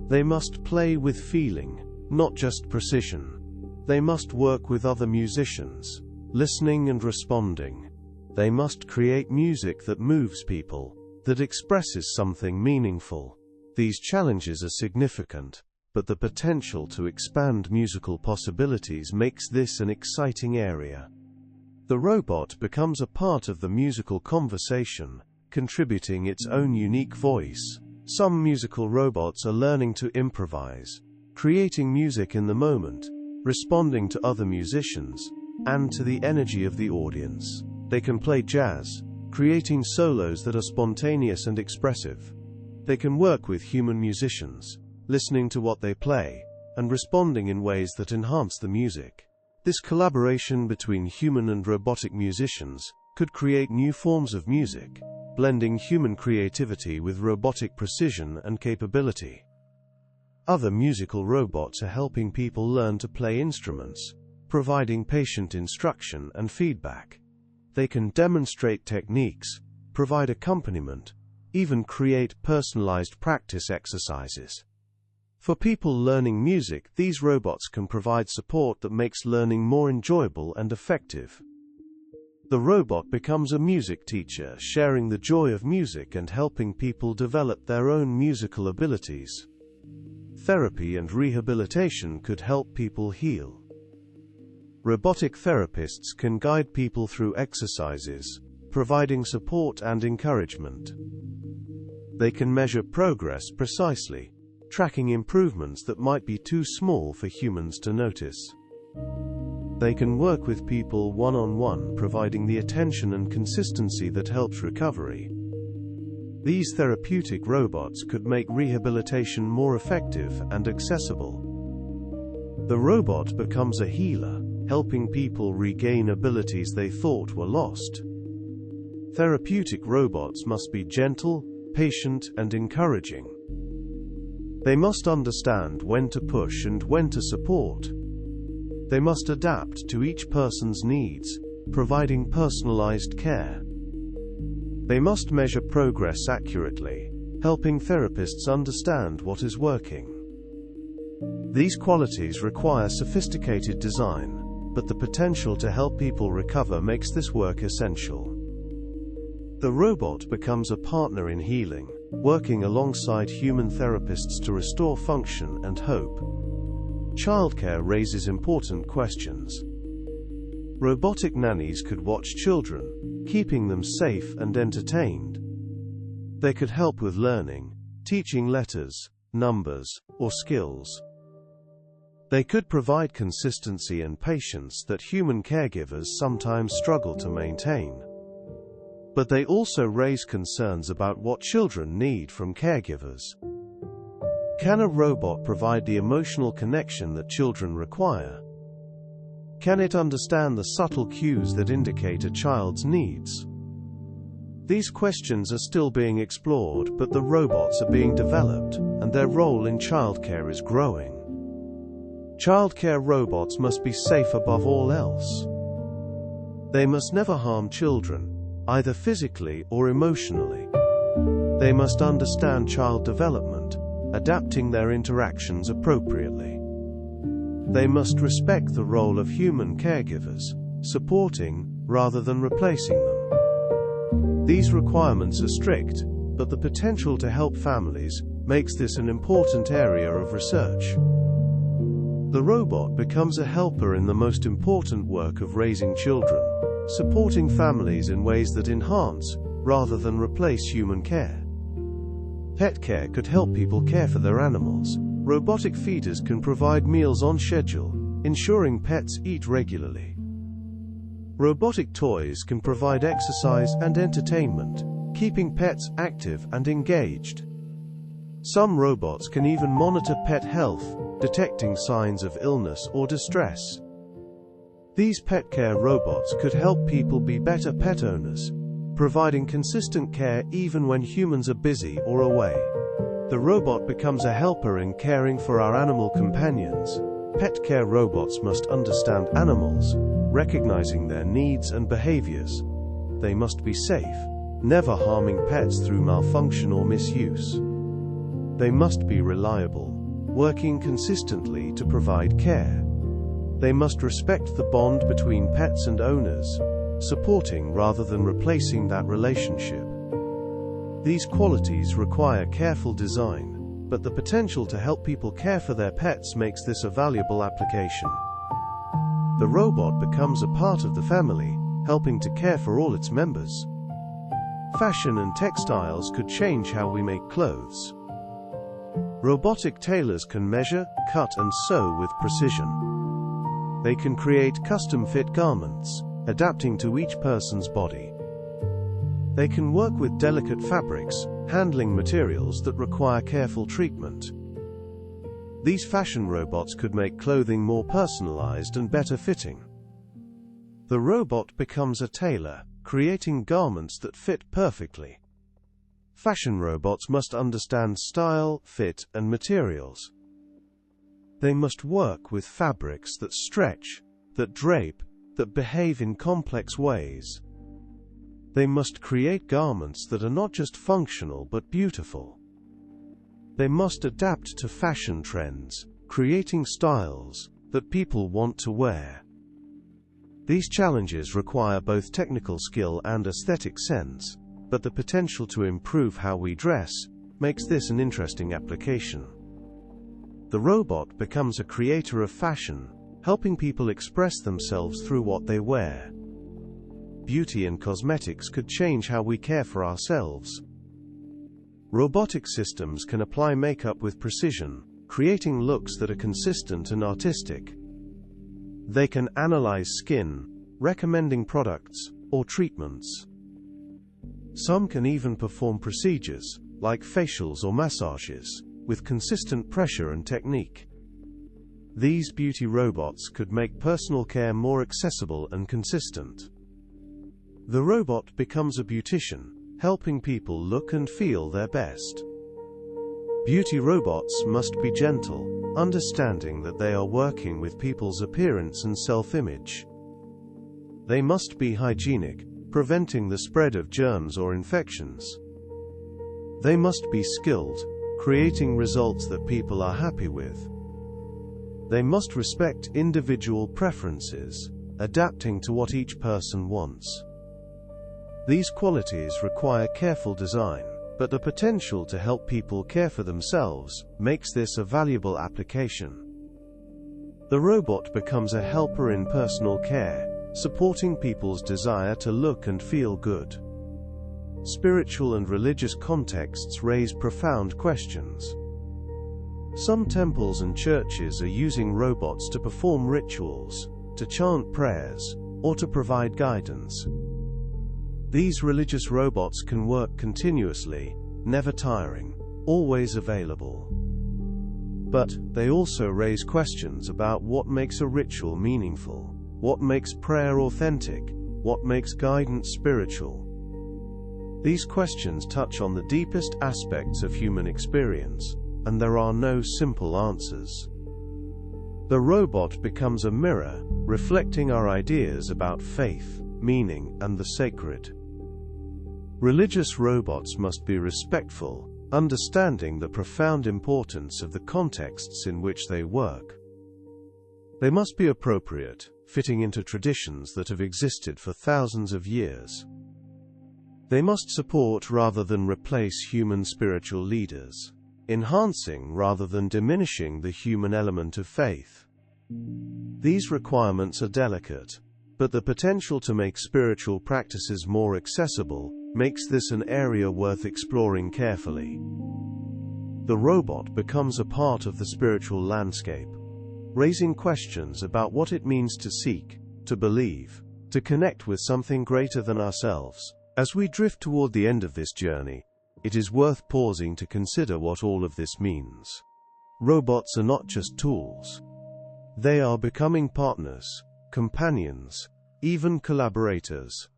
They must play with feeling, not just precision. They must work with other musicians, listening and responding. They must create music that moves people, that expresses something meaningful. These challenges are significant, but the potential to expand musical possibilities makes this an exciting area. The robot becomes a part of the musical conversation, contributing its own unique voice. Some musical robots are learning to improvise, creating music in the moment, responding to other musicians, and to the energy of the audience. They can play jazz, creating solos that are spontaneous and expressive. They can work with human musicians, listening to what they play, and responding in ways that enhance the music. This collaboration between human and robotic musicians could create new forms of music, blending human creativity with robotic precision and capability. Other musical robots are helping people learn to play instruments, providing patient instruction and feedback. They can demonstrate techniques, provide accompaniment, even create personalized practice exercises. For people learning music, these robots can provide support that makes learning more enjoyable and effective. The robot becomes a music teacher, sharing the joy of music and helping people develop their own musical abilities. Therapy and rehabilitation could help people heal. Robotic therapists can guide people through exercises, providing support and encouragement. They can measure progress precisely, tracking improvements that might be too small for humans to notice. They can work with people one-on-one, providing the attention and consistency that helps recovery. These therapeutic robots could make rehabilitation more effective and accessible. The robot becomes a healer, helping people regain abilities they thought were lost. Therapeutic robots must be gentle, patient, and encouraging. They must understand when to push and when to support. They must adapt to each person's needs, providing personalized care. They must measure progress accurately, helping therapists understand what is working. These qualities require sophisticated design, but the potential to help people recover makes this work essential. The robot becomes a partner in healing, working alongside human therapists to restore function and hope. Childcare raises important questions. Robotic nannies could watch children, keeping them safe and entertained. They could help with learning, teaching letters, numbers, or skills. They could provide consistency and patience that human caregivers sometimes struggle to maintain. But they also raise concerns about what children need from caregivers. Can a robot provide the emotional connection that children require? Can it understand the subtle cues that indicate a child's needs? These questions are still being explored, but the robots are being developed, and their role in childcare is growing. Childcare robots must be safe above all else. They must never harm children, either physically or emotionally. They must understand child development, adapting their interactions appropriately. They must respect the role of human caregivers, supporting rather than replacing them. These requirements are strict, but the potential to help families makes this an important area of research. The robot becomes a helper in the most important work of raising children, supporting families in ways that enhance, rather than replace human care. Pet care could help people care for their animals. Robotic feeders can provide meals on schedule, ensuring pets eat regularly. Robotic toys can provide exercise and entertainment, keeping pets active and engaged. Some robots can even monitor pet health, detecting signs of illness or distress. These pet care robots could help people be better pet owners, providing consistent care even when humans are busy or away. The robot becomes a helper in caring for our animal companions. Pet care robots must understand animals, recognizing their needs and behaviors. They must be safe, never harming pets through malfunction or misuse. They must be reliable, working consistently to provide care. They must respect the bond between pets and owners, supporting rather than replacing that relationship. These qualities require careful design, but the potential to help people care for their pets makes this a valuable application. The robot becomes a part of the family, helping to care for all its members. Fashion and textiles could change how we make clothes. Robotic tailors can measure, cut, and sew with precision. They can create custom-fit garments, adapting to each person's body. They can work with delicate fabrics, handling materials that require careful treatment. These fashion robots could make clothing more personalized and better fitting. The robot becomes a tailor, creating garments that fit perfectly. Fashion robots must understand style, fit, and materials. They must work with fabrics that stretch, that drape, that behave in complex ways. They must create garments that are not just functional but beautiful. They must adapt to fashion trends, creating styles that people want to wear. These challenges require both technical skill and aesthetic sense, but the potential to improve how we dress makes this an interesting application. The robot becomes a creator of fashion, helping people express themselves through what they wear. Beauty and cosmetics could change how we care for ourselves. Robotic systems can apply makeup with precision, creating looks that are consistent and artistic. They can analyze skin, recommending products or treatments. Some can even perform procedures, like facials or massages, with consistent pressure and technique. These beauty robots could make personal care more accessible and consistent. The robot becomes a beautician, helping people look and feel their best. Beauty robots must be gentle, understanding that they are working with people's appearance and self-image. They must be hygienic, preventing the spread of germs or infections. They must be skilled, creating results that people are happy with. They must respect individual preferences, adapting to what each person wants. These qualities require careful design, but the potential to help people care for themselves makes this a valuable application. The robot becomes a helper in personal care, supporting people's desire to look and feel good. Spiritual and religious contexts raise profound questions. Some temples and churches are using robots to perform rituals, to chant prayers, or to provide guidance. These religious robots can work continuously, never tiring, always available. But they also raise questions about what makes a ritual meaningful, what makes prayer authentic, what makes guidance spiritual. These questions touch on the deepest aspects of human experience, and there are no simple answers. The robot becomes a mirror, reflecting our ideas about faith, meaning, and the sacred. Religious robots must be respectful, understanding the profound importance of the contexts in which they work. They must be appropriate, fitting into traditions that have existed for thousands of years. They must support rather than replace human spiritual leaders, enhancing rather than diminishing the human element of faith. These requirements are delicate, but the potential to make spiritual practices more accessible makes this an area worth exploring carefully. The robot becomes a part of the spiritual landscape, raising questions about what it means to seek, to believe, to connect with something greater than ourselves. As we drift toward the end of this journey, it is worth pausing to consider what all of this means. Robots are not just tools. They are becoming partners, companions, even collaborators.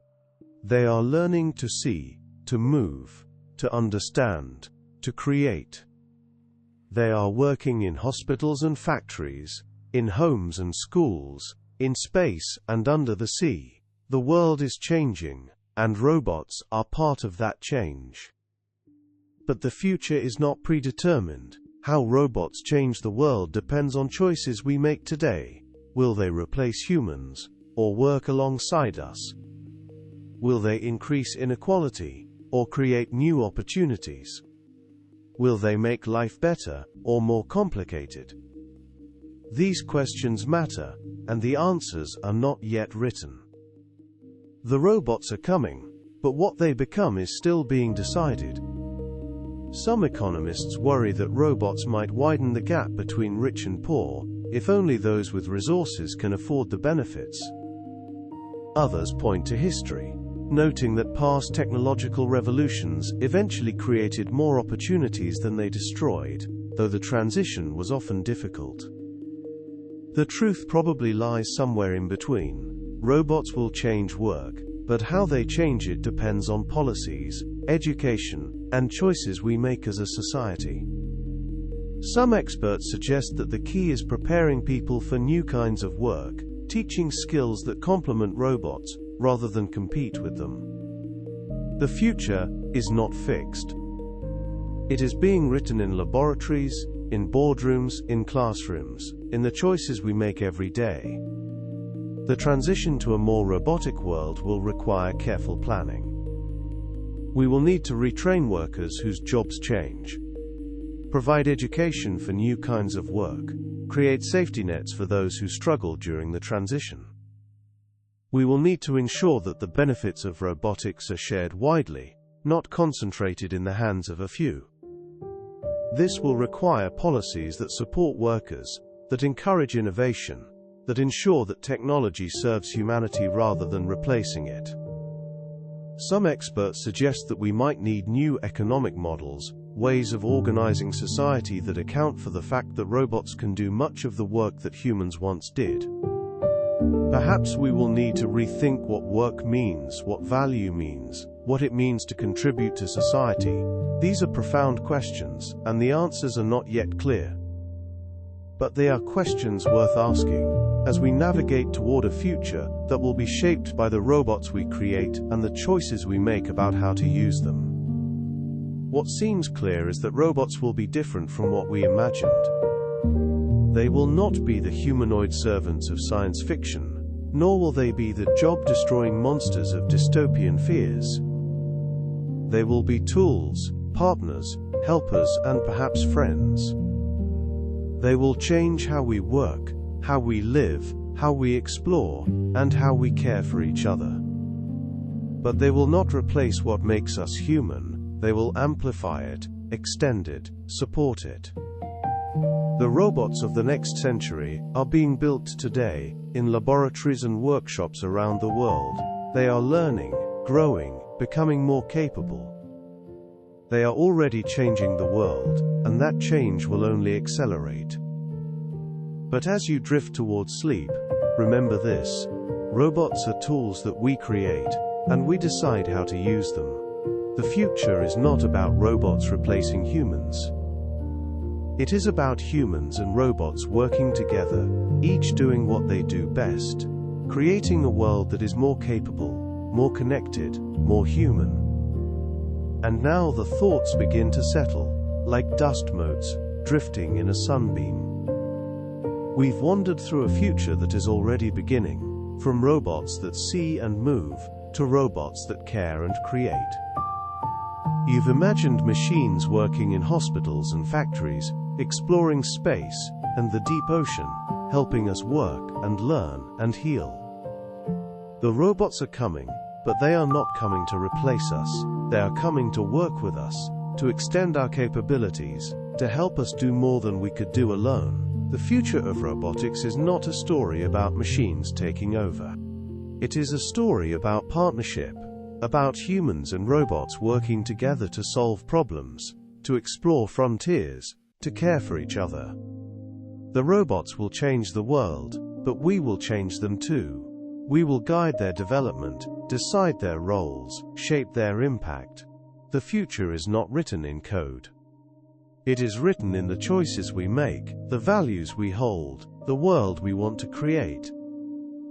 They are learning to see, to move, to understand, to create. They are working in hospitals and factories, in homes and schools, in space and under the sea. The world is changing, and robots are part of that change. But the future is not predetermined. How robots change the world depends on choices we make today. Will they replace humans, or work alongside us? Will they increase inequality, or create new opportunities? Will they make life better, or more complicated? These questions matter, and the answers are not yet written. The robots are coming, but what they become is still being decided. Some economists worry that robots might widen the gap between rich and poor, if only those with resources can afford the benefits. Others point to history, noting that past technological revolutions eventually created more opportunities than they destroyed, though the transition was often difficult. The truth probably lies somewhere in between. Robots will change work, but how they change it depends on policies, education, and choices we make as a society. Some experts suggest that the key is preparing people for new kinds of work, teaching skills that complement robots, rather than compete with them. The future is not fixed. It is being written in laboratories, in boardrooms, in classrooms, in the choices we make every day. The transition to a more robotic world will require careful planning. We will need to retrain workers whose jobs change, provide education for new kinds of work, create safety nets for those who struggle during the transition. We will need to ensure that the benefits of robotics are shared widely, not concentrated in the hands of a few. This will require policies that support workers, that encourage innovation, that ensure that technology serves humanity rather than replacing it. Some experts suggest that we might need new economic models, ways of organizing society that account for the fact that robots can do much of the work that humans once did. Perhaps we will need to rethink what work means, what value means, what it means to contribute to society. These are profound questions, and the answers are not yet clear. But they are questions worth asking, as we navigate toward a future that will be shaped by the robots we create and the choices we make about how to use them. What seems clear is that robots will be different from what we imagined. They will not be the humanoid servants of science fiction, nor will they be the job-destroying monsters of dystopian fears. They will be tools, partners, helpers, and perhaps friends. They will change how we work, how we live, how we explore, and how we care for each other. But they will not replace what makes us human. They will amplify it, extend it, support it. The robots of the next century are being built today, in laboratories and workshops around the world. They are learning, growing, becoming more capable. They are already changing the world, and that change will only accelerate. But as you drift towards sleep, remember this: robots are tools that we create, and we decide how to use them. The future is not about robots replacing humans. It is about humans and robots working together, each doing what they do best, creating a world that is more capable, more connected, more human. And now the thoughts begin to settle, like dust motes, drifting in a sunbeam. We've wandered through a future that is already beginning, from robots that see and move, to robots that care and create. You've imagined machines working in hospitals and factories, exploring space and the deep ocean, helping us work and learn and heal. The robots are coming, but they are not coming to replace us. They are coming to work with us, to extend our capabilities, to help us do more than we could do alone. The future of robotics is not a story about machines taking over. It is a story about partnership, about humans and robots working together to solve problems, to explore frontiers, to care for each other. The robots will change the world, but we will change them too. We will guide their development, decide their roles, shape their impact. The future is not written in code. It is written in the choices we make, the values we hold, the world we want to create.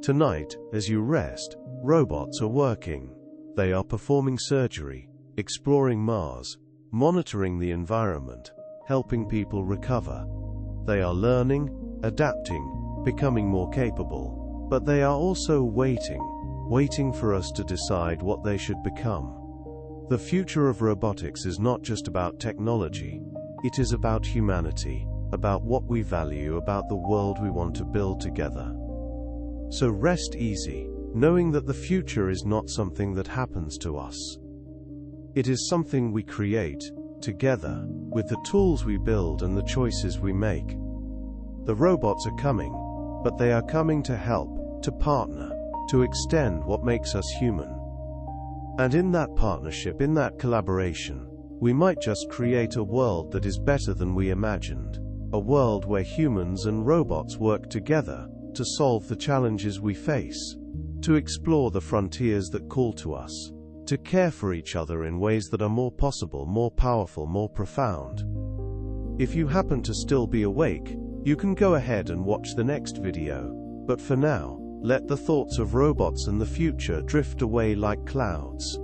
Tonight, as you rest, robots are working. They are performing surgery, exploring Mars, monitoring the environment, helping people recover. They are learning, adapting, becoming more capable, but they are also waiting for us to decide what they should become. The future of robotics is not just about technology. It is about humanity, about what we value, about the world we want to build together. So rest easy, knowing that the future is not something that happens to us. It is something we create, together, with the tools we build and the choices we make. The robots are coming, but they are coming to help, to partner, to extend what makes us human. And in that partnership, in that collaboration, we might just create a world that is better than we imagined. A world where humans and robots work together to solve the challenges we face, to explore the frontiers that call to us, to care for each other in ways that are more possible, more powerful, more profound. If you happen to still be awake, you can go ahead and watch the next video, but for now, let the thoughts of robots and the future drift away like clouds.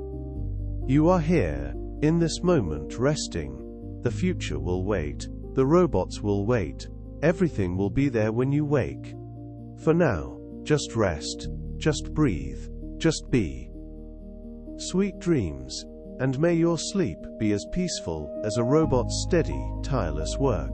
You are here, in this moment, resting. The future will wait. The robots will wait. Everything will be there when you wake. For now, just rest, just breathe, just be. Sweet dreams, and may your sleep be as peaceful as a robot's steady, tireless work.